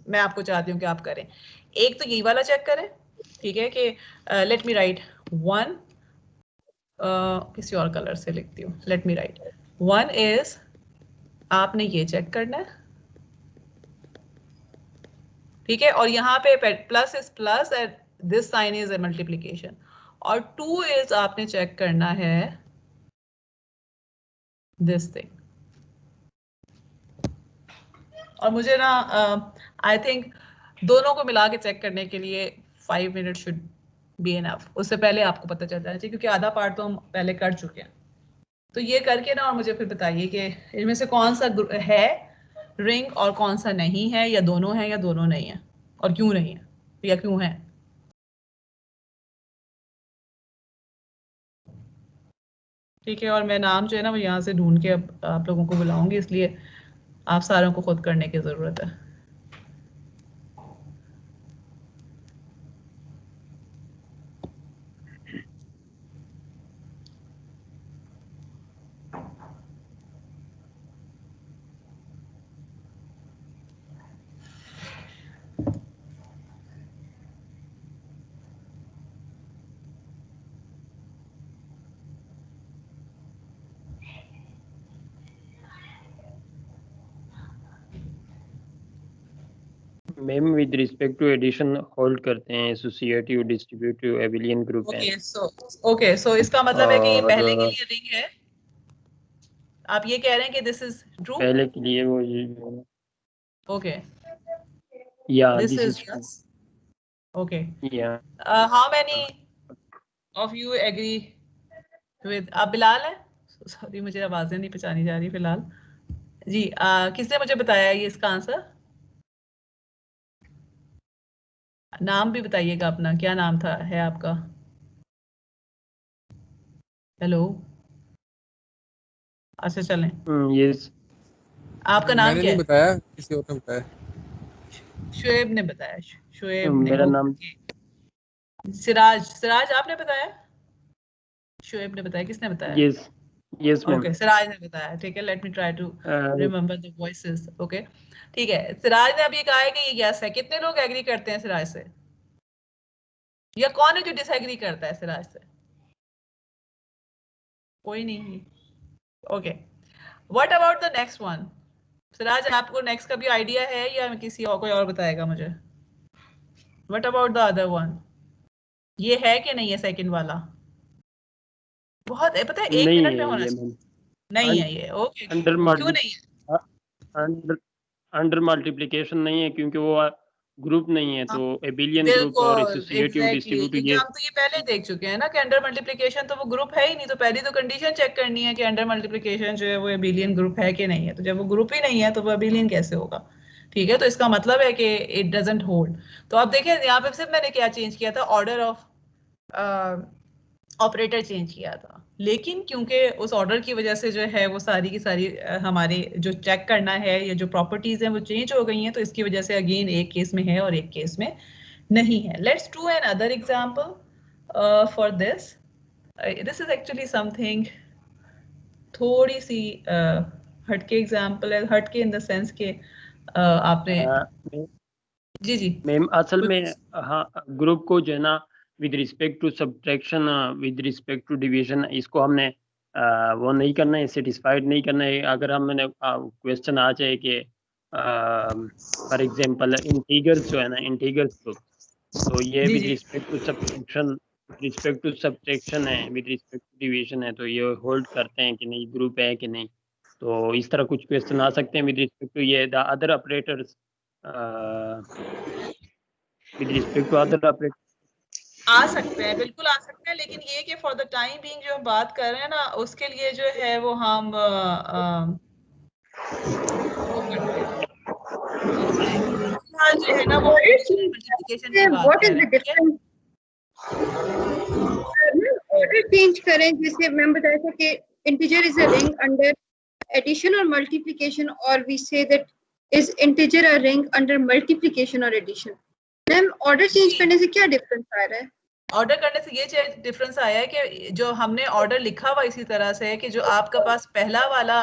मैं आपको चाहती हूँ कि आप करें, एक तो यही वाला चेक करें, ठीक है, कि लेट मी राइट 1, किसी और कलर से लिखती हूँ, लेट मी राइट 1 इज, आपने ये चेक करना है, ठीक है, और यहाँ पे plus is plus and this sign is a multiplication, और 2 इज आपने चेक करना है दिस थिंग। और मुझे ना आई थिंक दोनों को मिला के चेक करने के लिए 5 मिनट शुड बी एनफ, उससे पहले आपको पता चल जाना चाहिए क्योंकि आधा पार्ट तो हम पहले कर चुके हैं। तो ये करके ना और मुझे फिर बताइए कि इनमें से कौन सा है रिंग और कौन सा नहीं है, या दोनों है या दोनों नहीं है, और क्यों नहीं है या क्यों है। ठीक है, और मैं नाम जो है ना वो यहाँ से ढूंढ के अब आप लोगों को बुलाऊंगी, इसलिए आप सारों को खुद करने की जरूरत है। Ma'am with respect to addition hold करते हैं एसोसिएटिव, डिस्ट्रीब्यूटिव, एबिलियन ग्रुप है। ओके सो इसका मतलब है कि ये और पहले के लिए रिंग है, आप ये कह रहे हैं कि दिस इज ट्रू, पहले के लिए वो okay yeah this this is is true yes, okay. Yeah how many of you agree with, आप बिलाल है, सॉरी मुझे आवाजें नहीं पहचानी जा रही फिलहाल जी। किसने मुझे बताया ये इसका आंसर, नाम भी बताइएगा अपना, क्या नाम था है आपका, हेलो, अच्छा चलें, यस आपका नाम मैंने क्या नहीं है, बताया, किसी और ने बताया। शुएब ने बताया, शुएब ने, मेरा नाम सिराज आपने बताया, शोएब ने बताया, किसने बताया? Yes ma'am. ओके, सिराज ने बताया, ठीक है। Let me try to remember the voices. Okay, ठीक है। सिराज ने अभी कहा है कि ये यस है। कितने लोग एग्री करते हैं सिराज से, या कौन है जो डिसएग्री करता है सिराज से? कोई नहीं। Okay, what about the next one? Siraj, आपको नेक्स्ट का भी आइडिया है या किसी और कोई और बताएगा मुझे? What about the other one? ये है कि नहीं है सेकंड वाला? बहुत है, पता है, 1 नहीं मिनट में है होना ये चाहिए। मैम। नहीं है ये। ओके, अंडर क्यों नहीं है? अंडर मल्टीप्लिकेशन नहीं है क्योंकि वो ग्रुप नहीं है, तो एबिलियन ग्रुप और बिल्कुल, एसोसिएटिव एग्जैक्टली, डिस्ट्रीब्यूटिव क्योंकि ये हम तो ये पहले देख चुके हैं ना कि अंडर मल्टीप्लिकेशन तो वो ग्रुप है ही नहीं। तो पहली तो कंडीशन चेक करनी है कि अंडर मल्टीप्लिकेशन जो है वो एबिलियन ग्रुप है कि नहीं है। तो जब वो ग्रुप ही नहीं है तो वो एबिलियन कैसे होगा? ठीक है, तो इसका मतलब है कि इट डजंट होल्ड। तो अब देखें यहाँ पे सिर्फ मैंने क्या चेंज किया था, ऑर्डर ऑफ ऑपरेटर चेंज किया था, लेकिन क्योंकि उस ऑर्डर की वजह से जो है वो सारी की सारी हमारे जो चेक करना है या जो प्रॉपर्टीज हैं वो चेंज हो गई हैं। तो इसकी वजह से अगेन एक केस में है और एक केस में नहीं है। Let's do an other example for this. This is actually something थोड़ी सी हटके एग्जांपल है। हटके इन द सेंस के आपने जी मैम असल में हाँ, ग्रुप को जो है ना with respect to subtraction, with respect to division, इसको हमने वो नहीं करना है, सेटिस्फाइड नहीं करना है। अगर हमने क्वेश्चन आ जाए कि फॉर एग्जांपल इंटीगर्स जो है ना, इंटीगर्स ग्रुप, तो ये विद रिस्पेक्ट टू सब्ट्रैक्शन है, विद रिस्पेक्ट टू डिवीजन है, तो ये होल्ड करते हैं कि नहीं, ग्रुप है कि नहीं। तो इस तरह कुछ क्वेश्चन आ सकते हैं विद रिस्पेक्ट टू ये the other operators, with respect to other operator आ सकते हैं, बिल्कुल आ सकते हैं, लेकिन ये कि फॉर द टाइम बीइंग जो हम बात कर रहे हैं ना, उसके लिए जो है वो हम वो करते हैं, जो है ना वो मल्टीप्लिकेशन की बात What कर is रहे the हैं, ठीक है? difference? ऑर्डर चेंज करें, जैसे मैं बताया था कि integer is a ring under addition और मल्टीप्लिकेशन, और we say that is integer a ring under multiplication और एडिशन। मैम ऑर्डर चेंज करने से क्या डिफरेंस आ रहा है? ऑर्डर करने से ये डिफरेंस आया है कि जो हमने ऑर्डर लिखा हुआ इसी तरह से है कि जो आपका पास पहला वाला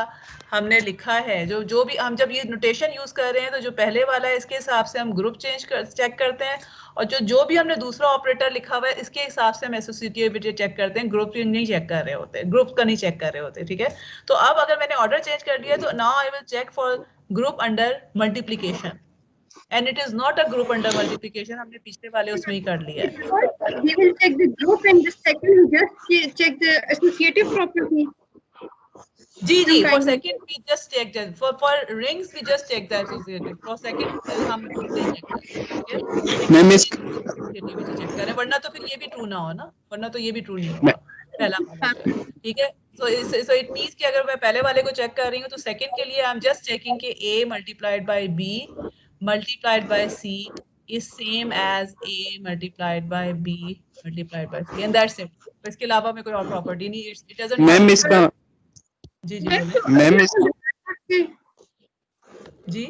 हमने लिखा है, जो भी हम जब ये नोटेशन यूज कर रहे हैं, तो जो पहले वाला है इसके हिसाब से हम ग्रुप चेक करते हैं, और जो भी हमने दूसरा ऑपरेटर लिखा हुआ है इसके हिसाब से हम एसोसिएटिविटी चेक करते हैं, ग्रुप नहीं चेक कर रहे होते, ग्रुप का नहीं चेक कर रहे होते। ठीक है, तो अब अगर मैंने ऑर्डर चेंज कर दिया तो now I will check for group under multiplication and it is not a group under multiplication. हमने पिछले वाले उसमें ही कर लिया है। We will check the group and the second we just check the associative property. Ji, for second we just check that, for rings we just check the associative, for second हम group नहीं check करते, ठीक है? मैम इस associativity check करें, वरना तो फिर ये भी true ना हो ना, वरना तो ये भी true नहीं होगा पहला वाला जो है, ठीक है? So it means कि अगर मैं पहले वाले को check कर रही हूँ तो second के लिए I'm just checking कि A multiplied by B multiplied by C is same as A multiplied by B multiplied by C and that's it. तो इसके अलावा मैं कोई और property नहीं, it doesn't मैम इसका जी बोलिए मैम जी,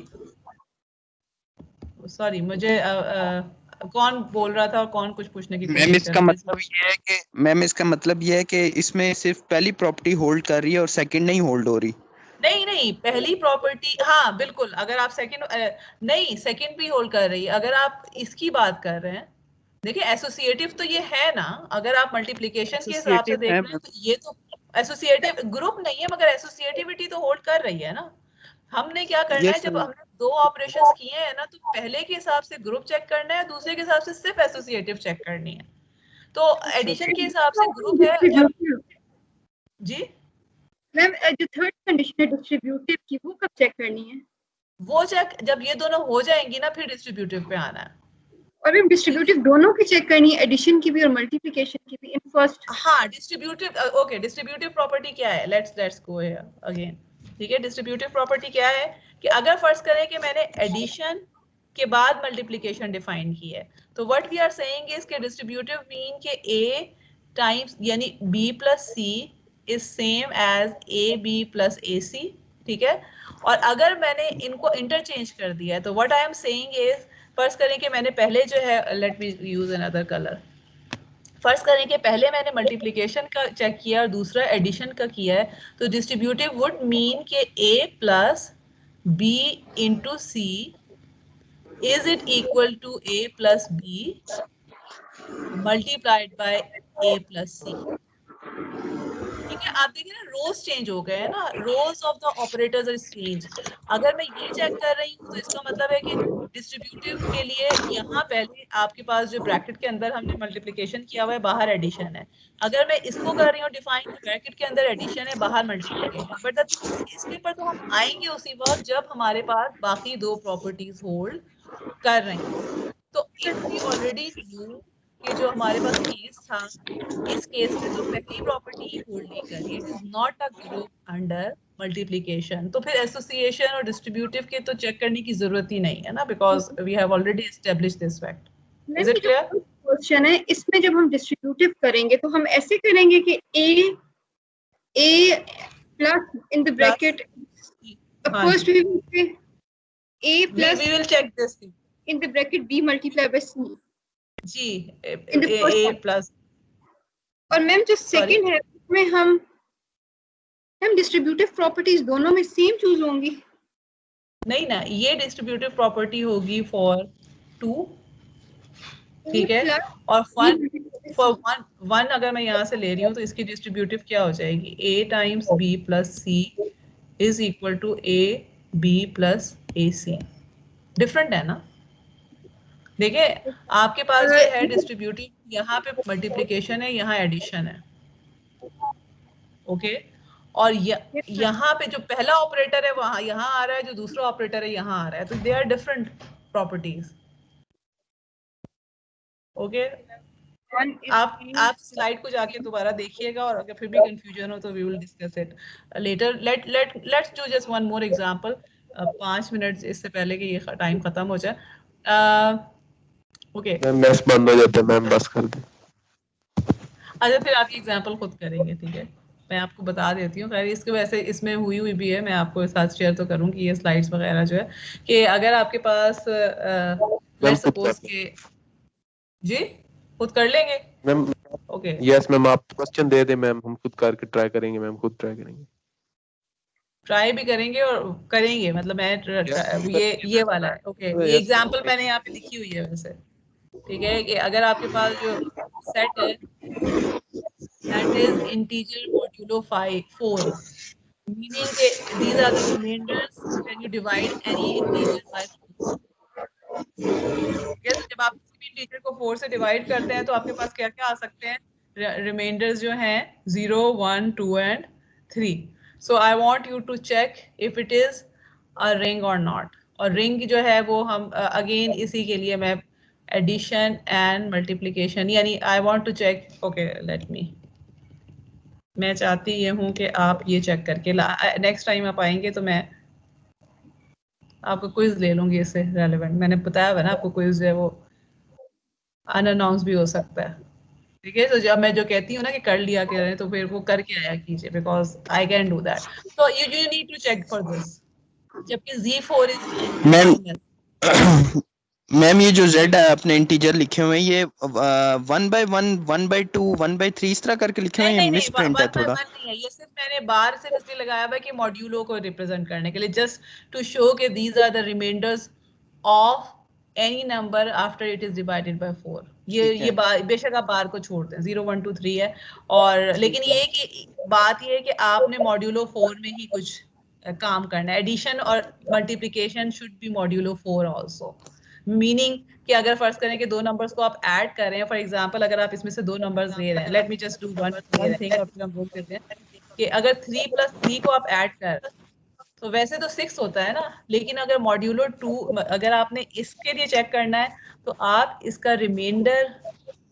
सॉरी मुझे कौन बोल रहा था और कौन कुछ पूछने की मैम इसका मतलब ये है कि मैम इसका मतलब ये है कि इसमें सिर्फ पहली प्रॉपर्टी होल्ड कर रही है और सेकंड नहीं होल्ड हो रही। नहीं, पहली प्रॉपर्टी, हाँ बिल्कुल, अगर आप सेकंड नहीं, सेकंड भी होल्ड कर रही है। अगर आप इसकी बात कर रहे हैं, देखिए एसोसिएटिव तो ये है ना, अगर आप मल्टीप्लिकेशन के हिसाब से देख रहे हैं तो ये तो एसोसिएटिव ग्रुप नहीं है, मगर एसोसिएटिविटी तो होल्ड कर रही है ना। हमने क्या करना है, जब हमने दो ऑपरेशंस किए हैं ना, तो पहले के हिसाब से ग्रुप चेक करना है, दूसरे के हिसाब से सिर्फ एसोसिएटिव चेक करनी है। तो एडिशन के हिसाब से ग्रुप है जी। मैम जो थर्ड कंडीशन है डिस्ट्रीब्यूटिव की, वो कब चेक करनी है? वो चेक जब ये दोनों हो जाएंगी ना, फिर डिस्ट्रीब्यूटिव पे आना है। और मैम डिस्ट्रीब्यूटिव दोनों की चेक करनी है, एडिशन की भी और मल्टीप्लिकेशन की भी इन फर्स्ट? हाँ, डिस्ट्रीब्यूटिव ओके, डिस्ट्रीब्यूटिव प्रॉपर्टी क्या है, लेट्स गो हियर अगेन। ठीक है, डिस्ट्रीब्यूटिव प्रॉपर्टी क्या है कि अगर फर्ज करें कि मैंने एडिशन के बाद मल्टीप्लिकेशन डिफाइन की है, तो what we are saying is के डिस्ट्रीब्यूटिव मीन के A टाइम्स यानी B plus C is same as AB plus AC। ठीक है, और अगर मैंने इनको इंटरचेंज कर दिया है तो what I am saying is, फर्ज करें कि मैंने पहले जो है, लेट मी यूज अनदर कलर, फर्स्ट करें कि पहले मैंने मल्टीप्लिकेशन का चेक किया और दूसरा एडिशन का किया है, तो डिस्ट्रीब्यूटिव वुड मीन कि a plus b into C is it equal to a plus b multiplied by a plus C. ठीक है, आप देखिए ना रोज चेंज हो गए हैं ना, roles of the operators are change. अगर मैं ये चेक कर रही हूँ तो इसका मतलब है कि डिस्ट्रीब्यूटिव के लिए यहाँ पहले आपके पास जो ब्रैकेट के अंदर हमने मल्टीप्लिकेशन किया हुआ है, बाहर एडिशन है। अगर मैं इसको कर रही हूँ डिफाइन, तो ब्रैकेट के अंदर एडिशन है, बाहर multiplication. But the thing is इसके ऊपर तो हम आएंगे उसी वक्त जब हमारे पास बाकी दो प्रॉपर्टीज होल्ड कर रही हैं। तो इफ वी ऑलरेडी न्यू कि जो हमारे पास केस था, इस केस में तो पहली प्रॉपर्टी ही होल्ड नहीं कर रही, it is not a group under multiplication. तो फिर एसोसिएशन और डिस्ट्रीब्यूटिव के तो चेक करने की जरूरत ही नहीं है ना, because we have already established this fact. Is it clear? Question है इसमें, जब हम डिस्ट्रीब्यूटिव करेंगे तो हम ऐसे करेंगे कि a plus in the bracket, first we will say a plus we will check this thing in the bracket b multiplied by c जी, in the first a one. plus। और मैम जो सेकंड है उसमें हम डिस्ट्रीब्यूटिव प्रॉपर्टीज दोनों में सेम चूज होंगी? नहीं ना, ये डिस्ट्रीब्यूटिव प्रॉपर्टी होगी फॉर 2, ठीक है, और फॉर वन अगर मैं यहाँ से ले रही हूँ तो इसकी डिस्ट्रीब्यूटिव क्या हो जाएगी, a times b plus c is equal to a b plus ac। Different है ना? देखिए आपके पास जो है डिस्ट्रीब्यूटिव, यहाँ पे मल्टीप्लिकेशन है, यहाँ एडिशन है, ओके। और यहाँ पे जो पहला ऑपरेटर है वहां यहाँ आ रहा है, जो दूसरा ऑपरेटर है यहाँ आ रहा है, तो they are different properties, okay. आप स्लाइड को जाके दोबारा देखिएगा, और अगर फिर भी कंफ्यूजन हो तो we will discuss it later. Let's do just one more example, 5 minute इससे पहले कि ये टाइम खत्म हो जाए। ओके मैम बंद हो जाता है मैम, बस कर दे। अच्छा फिर आप ये एग्जांपल खुद करेंगे, ठीक है, मैं आपको बता देती हूँ। खैर इसके वैसे इसमें हुई भी है, मैं आपको साथ शेयर तो करूँगी ये स्लाइड्स वगैरह जो है, कि अगर आपके पास लेट्स सपोज के जी खुद कर लेंगे मैम। ओके यस मैम, आप क्वेश्चन दे दे मैम, हम खुद करके ट्राई करेंगे मैम, खुद ट्राई करेंगे। ट्राई भी करेंगे और करेंगे, मतलब मैं ये वाला है, ओके। ये एग्जांपल मैंने यहाँ पे लिखी हुई है वैसे, ठीक है, कि अगर आपके पास जो सेट है that is integer modulo 4, meaning that these are the remainders when you divide any integer by 4। yes, जब आप किसी भी इंटीजर को 4 से डिवाइड करते हैं तो आपके पास क्या क्या आ सकते हैं, रिमाइंडर्स जो हैं 0, 1, 2 and 3। So I want you to check if it is a ring और नॉट। और रिंग जो है वो हम अगेन इसी के लिए मैं एडिशन एंड मल्टीप्लिकेशन, यानी I want to check, okay let me, मैं चाहती ये हूँ कि आप ये चेक करके नेक्स्ट टाइम आप आएंगे तो मैं आपको क्विज ले लूंगी इससे रेलेवेंट। मैंने बताया हुआ ना आपको, क्विज जो है वो अनअनाउंस भी हो सकता है, ठीक है। तो जब मैं जो कहती हूँ ना कि कर लिया करें, तो फिर वो करके आया कीजिए, because I can do that. तो you need to check for this, जबकि Z4 इज मैम ये जो Z अपने इंटीजर लिखे हुए हैं, ये 1 by 1, 1 by 2, 1 by 3 इस तरह करके लिखे हुए हैं, ये मिसप्रिंट है थोड़ा। नहीं है, ये सिर्फ मैंने बार से इसलिए लगाया हुआ है कि मॉड्यूलो को रिप्रेजेंट करने के लिए, जस्ट टू शो कि these are the remainders of any number after it is divided by 4। ये बेशक आप बार को छोड़ दें, 0, 1, 2, 3 है, और लेकिन ये कि बात ये है कि आपने मॉड्यूलो 4 में ही कुछ काम करना है। एडिशन और multiplication should be modulo 4 also, meaning कि अगर फर्ज करें कि दो नंबर्स को आप ऐड कर रहे हैं, फॉर एग्जांपल अगर आप इसमें से दो नंबर्स ले रहे हैं, late me just do one thing और फिर हम बोल करते हैं कि अगर 3 + 3 को आप ऐड कर, तो वैसे तो 6 होता है ना, लेकिन अगर मॉड्यूलो 2 अगर आपने इसके लिए चेक करना है तो आप इसका रिमाइंडर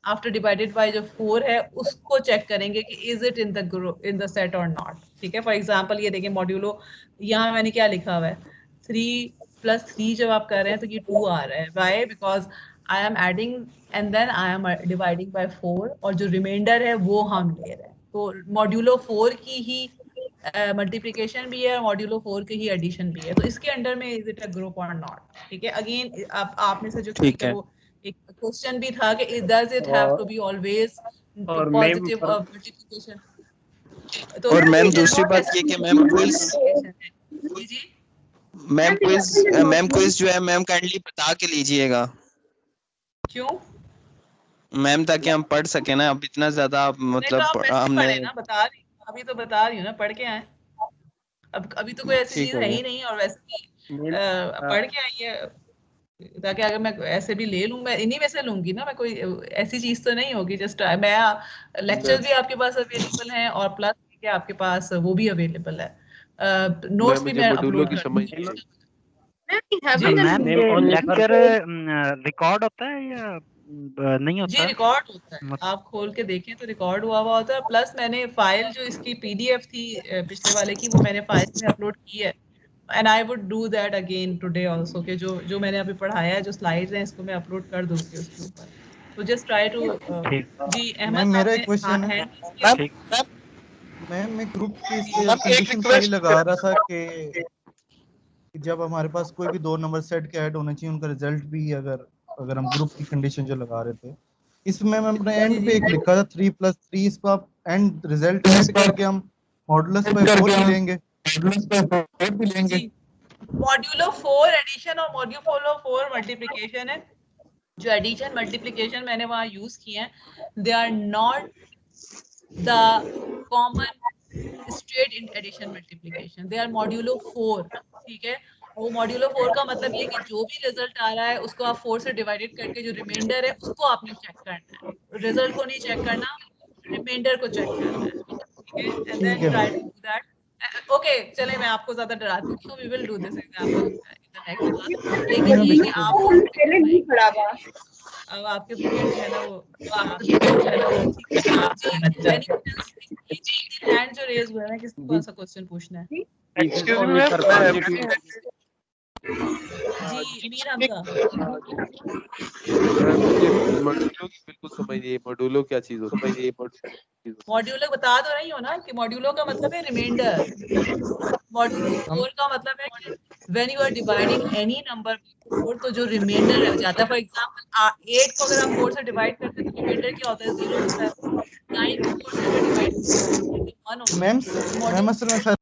आफ्टर डिवाइडेड बाय जो 4 है उसको चेक करेंगे कि is it in the group in the set और नॉट, ठीक है। फॉर एग्जांपल ये देखिए मॉड्यूलो, यहाँ मैंने क्या लिखा हुआ है, 3 + 3 जब आप कर रहे हैं तो ये 2 आ रहा है, why, because I am adding and then I am dividing by 4, और जो रिमाइंडर है वो हम ले रहे हैं। तो मॉड्यूलो 4 की ही मल्टीप्लिकेशन भी है, मॉड्यूलो 4 की ही एडिशन भी है, तो इसके अंडर में इज इट अ ग्रुप और नॉट, ठीक है। अगेन आप में से जो एक क्वेश्चन भी था कि does it have to be always और मैम पॉजिटिव पर मल्टीप्लिकेशन। तो और मैम it is दूसरी not बात ये कि मैम क्विज multiplication है। जी जी मैम क्विज जो है मैम काइंडली बता के लीजिएगा क्यों? मैम, ताकि हम पढ़ सके ना। अब इतना ज्यादा नहीं तो मतलब आप वैसे हमने पढ़े ना, बता रही हूँ, अभी तो बता रही हूँ ना, पढ़ के आए। अब अभी तो कोई ऐसी ठीक चीज हो है गया। ही नहीं, और वैसे भी मैम पढ़ के आई है, ताकि अगर मैं ऐसे भी ले लूँ, मैं इन्हीं में से लूंगी ना, मैं कोई ऐसी चीज तो नहीं होगी। जस्ट मैं लेक्चर भी आपके पास अवेलेबल हैं, और प्लस के आपके पास वो भी अवेलेबल है, नोट्स मैम भी मुझे मैं मॉड्यूलो अपलोड की कर समझ दूंगी। नहीं आई। जी मैम मैम ये ऑन लेक्चर रिकॉर्ड होता है या नहीं जी होता? रिकॉर्ड होता है, आप खोल के देखें तो रिकॉर्ड हुआ हुआ होता है। प्लस मैंने फाइल जो इसकी पीडीएफ थी पिछले वाले की, वो मैंने फाइल में अपलोड की है, and I would do that again today also, कि जो मैंने अभी पढ़ाया है, जो स्लाइड्स हैं, इसको मैं अपलोड कर दूंगी उसके ऊपर। तो जस्ट ट्राई टू जी मैम अहमद मेरा एक आपने क्वेश्चन है। हैंड मैम मैं ग्रुप की इस पे कंडीशन पे ये लगा रहा था कि जब हमारे पास कोई भी दो नंबर सेट के ऐड होने चाहिए, उनका रिजल्ट भी, अगर हम ग्रुप की कंडीशन जो लगा रहे थे, इसमें मैं अपने एंड पे एक लिखा था 3+3, इसको आप एंड रिजल्ट ऐड करके हम मॉडुलस बाय 4 भी लेंगे। जी मॉड्यूलो 4 एडिशन और मॉड्यूलो 4 मल्टीप्लिकेशन है। जो एडिशन मल्टीप्लिकेशन मैंने वहां यूज किए हैं, they are not the common straight in addition multiplication, they are modulo 4। ठीक है, वो मॉड्यूलो 4 का मतलब ये कि जो भी रिजल्ट आ रहा है उसको आप 4 से डिवाइडेड करके जो रिमाइंडर है उसको आपने चेक करना है, रिजल्ट को नहीं चेक करना, रिमाइंडर को चेक करना है। ठीक है, and then try to do that. Okay चले, मैं आपको ज्यादा डराती हूँ, we will do this example in the next class. लेकिन ये कि आप पहले नहीं पढ़ा हुआ। अब आपके पीरियड जो है ना, वो आपके पीरियड जो है ना, वो ठीक है। जी एनी हैंड जो रेज हुआ है ना, किसको कौन सा क्वेश्चन पूछना है? This is only for positive. जी मीर हमजा, मैम मुझे मॉड्यूलो की बिल्कुल समझ नहीं आई, मॉड्यूलो क्या चीज होती है? मॉड्यूलो बता तो रही हो ना कि मॉड्यूलो का मतलब है रिमाइंडर। मॉड्यूलो 4 का मतलब है कि when you are dividing any number 4, तो जो रिमाइंडर रह जाता है, फॉर एग्जांपल 8 को अगर आप 4 से डिवाइड करते हैं तो रिमाइंडर क्या होता है? 0 होता है। 9 को 4 से अगर डिवाइड करते हैं तो 1 होता है। मैम तो मैम मॉड्यूलो असल में शायद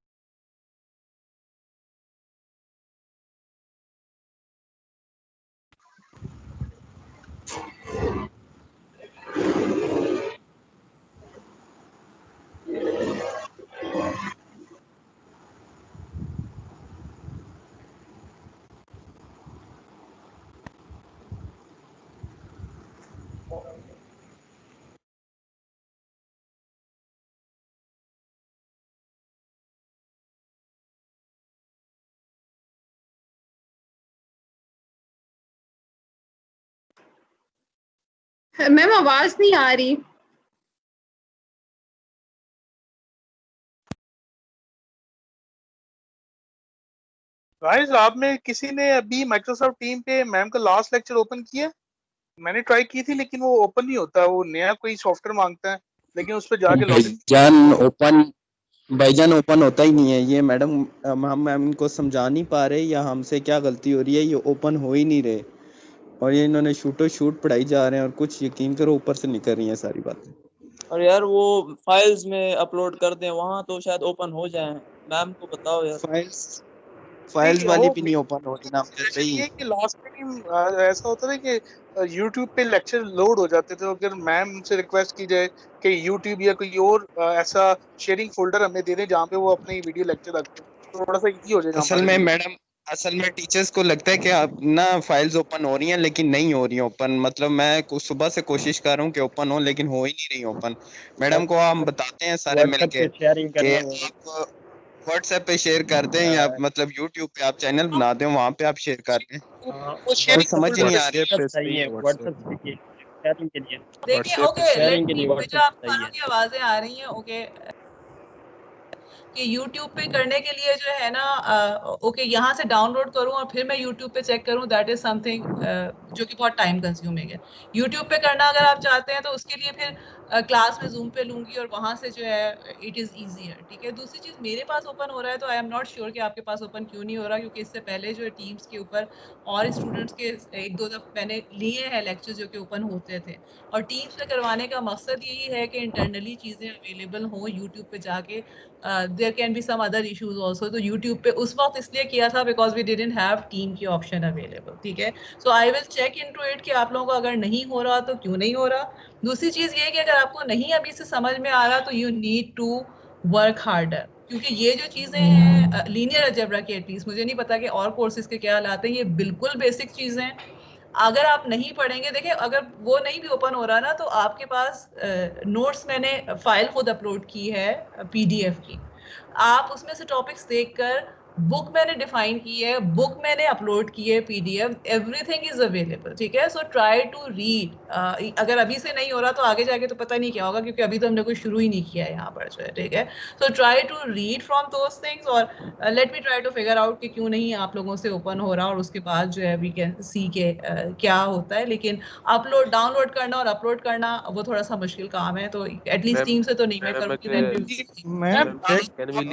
मैम आवाज नहीं आ रही। गाइस, आप में किसी ने अभी माइक्रोसॉफ्ट टीम पे मैम का लास्ट लेक्चर ओपन किया? मैंने ट्राई की थी लेकिन वो ओपन नहीं होता, वो नया कोई सॉफ्टवेयर मांगता है, लेकिन उस पर जाके लॉगिन भाईजान ओपन होता ही नहीं है ये मैडम। हम मैम इनको समझा नहीं पा रहे या हमसे क्या गलती हो रही है, ये ओपन हो ही नहीं रहे, और ये इन्होंने शूटो शूट पढ़ाई जा रहे हैं, और कुछ यकीन करो ऊपर से निकल रही हैं सारी बातें। और यार वो फाइल्स में अपलोड कर दें, वहां तो शायद ओपन हो जाए। मैम को बताओ यार। फाइल्स वाली भी नहीं ओपन हो रही ना भाई। ये कि लास्ट टाइम ऐसा होता था कि YouTube पे लेक्चर लोड हो जाते थे, अगर मैम से रिक्वेस्ट की जाए कि YouTube या कोई और ऐसा शेयरिंग फोल्डर हमें दे दें जहाँ पे वो अपनी वीडियो लेक्चर रखते हैं, तो थोड़ा सा इजी हो जाएगा असल में मैडम, असल में टीचर्स को लगता है कि अब ना फाइल्स ओपन हो रही हैं, लेकिन नहीं हो रही ओपन। मतलब मैं सुबह से कोशिश कर रहा हूँ कि ओपन हो, लेकिन हो ही नहीं रही ओपन। मैडम को हम बताते हैं सारे मिलके कि आप व्हाट्सएप पे शेयर कर दें, या मतलब यूट्यूब पे आप चैनल बना दें, वहाँ पे आप शेयर कर दें। तो समझ ही नहीं आ रही है। शेयरिंग के लिए। देखिए ओके, शेयरिंग के लिए मुझे व्हाट्सएप आप चाहिए। सारों की आवाजें आ रही हैं। ओके, कि YouTube पे करने के लिए जो है ना, ओके यहाँ से डाउनलोड करूँ और फिर मैं YouTube पे चेक करूँ, दैट इज समथिंग जो कि बहुत टाइम कंज्यूमिंग है। YouTube पे करना अगर आप चाहते हैं तो उसके लिए फिर क्लास में जूम पे लूंगी और वहां से जो है इट इज ईजियर, ठीक है। दूसरी चीज मेरे पास ओपन हो रहा है तो आई एम नॉट श्योर कि आपके पास ओपन क्यों नहीं हो रहा, क्योंकि इससे पहले जो है टीम्स के ऊपर और स्टूडेंट्स के एक दो दफे मैंने लिए हैं लेक्चर्स जो कि ओपन होते थे, और टीम्स पे करवाने का मकसद यही है कि इंटरनली चीजें अवेलेबल हो यूट्यूब पे जाके। There can be some other issues also, तो यूट्यूब पे उस वक्त इसलिए किया था because we didn't have team की ऑप्शन अवेलेबल, ठीक है। So I will check into it कि आप लोगों को अगर नहीं हो रहा तो क्यों नहीं हो रहा। दूसरी चीज ये है कि अगर आपको नहीं अभी से समझ में आ रहा तो you need to work harder, क्योंकि ये जो चीजें हैं लीनियर अलजेब्रा की, एटलीस्ट मुझे नहीं पता कि और कोर्सेज के क्या हालात हैं, ये बिल्कुल बेसिक चीजें हैं। अगर आप नहीं पढ़ेंगे, देखिए अगर वो नहीं भी ओपन हो रहा ना तो आपके पास नोट्स मैंने फाइल खुद अपलोड की है पीडीएफ की, आप उसमें से टॉपिक्स देखकर, बुक मैंने डिफाइन की है, बुक मैंने अपलोड की है पीडीएफ, एवरीथिंग इज अवेलेबल, ठीक है। So try to read. अगर अभी से नहीं हो रहा तो आगे जाके तो पता नहीं क्या होगा, क्योंकि अभी तो हमने कुछ शुरू ही नहीं किया है यहाँ पर जो है, ठीक है। So try to read from those things और let me try to figure out कि क्यों नहीं आप लोगों से ओपन हो रहा, और उसके बाद जो है वी कैन सी के क्या होता है। लेकिन अपलोड डाउनलोड करना और अपलोड करना वो थोड़ा सा मुश्किल काम है, तो एटलीस्ट टीम से तो नहीं मैं करूँगी। मैम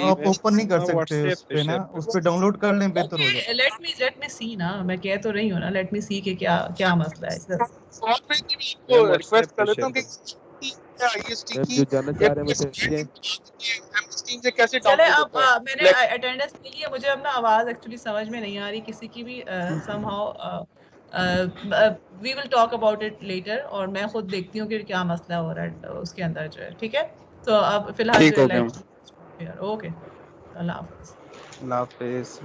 आप ओपन नहीं कर सकते उस पे ना, उस पे डाउनलोड कर लें बेहतर हो जाता है। लेट मी सी ना, मैं कह तो रही हूँ ना, लेट मी सी के क्या मसला है। रिक्वेस्ट कर लेता हूँ कि आईएसटी की जो जानना चाह रहे हैं मुझे टीम से कैसे चले डाउनलोड अब होता है। मैंने अटेंडेंस मिली है, मुझे अब ना आवाज एक्चुअली समझ में नहीं आ रही किसी की भी somehow. We will talk about it later, और मैं खुद देखती हूँ कि क्या मसला हो रहा है उसके अंदर जो है, ठीक है। तो अब फिलहाल जो है ओके, अल्लाह हाफिज। अल्लाह हाफिज।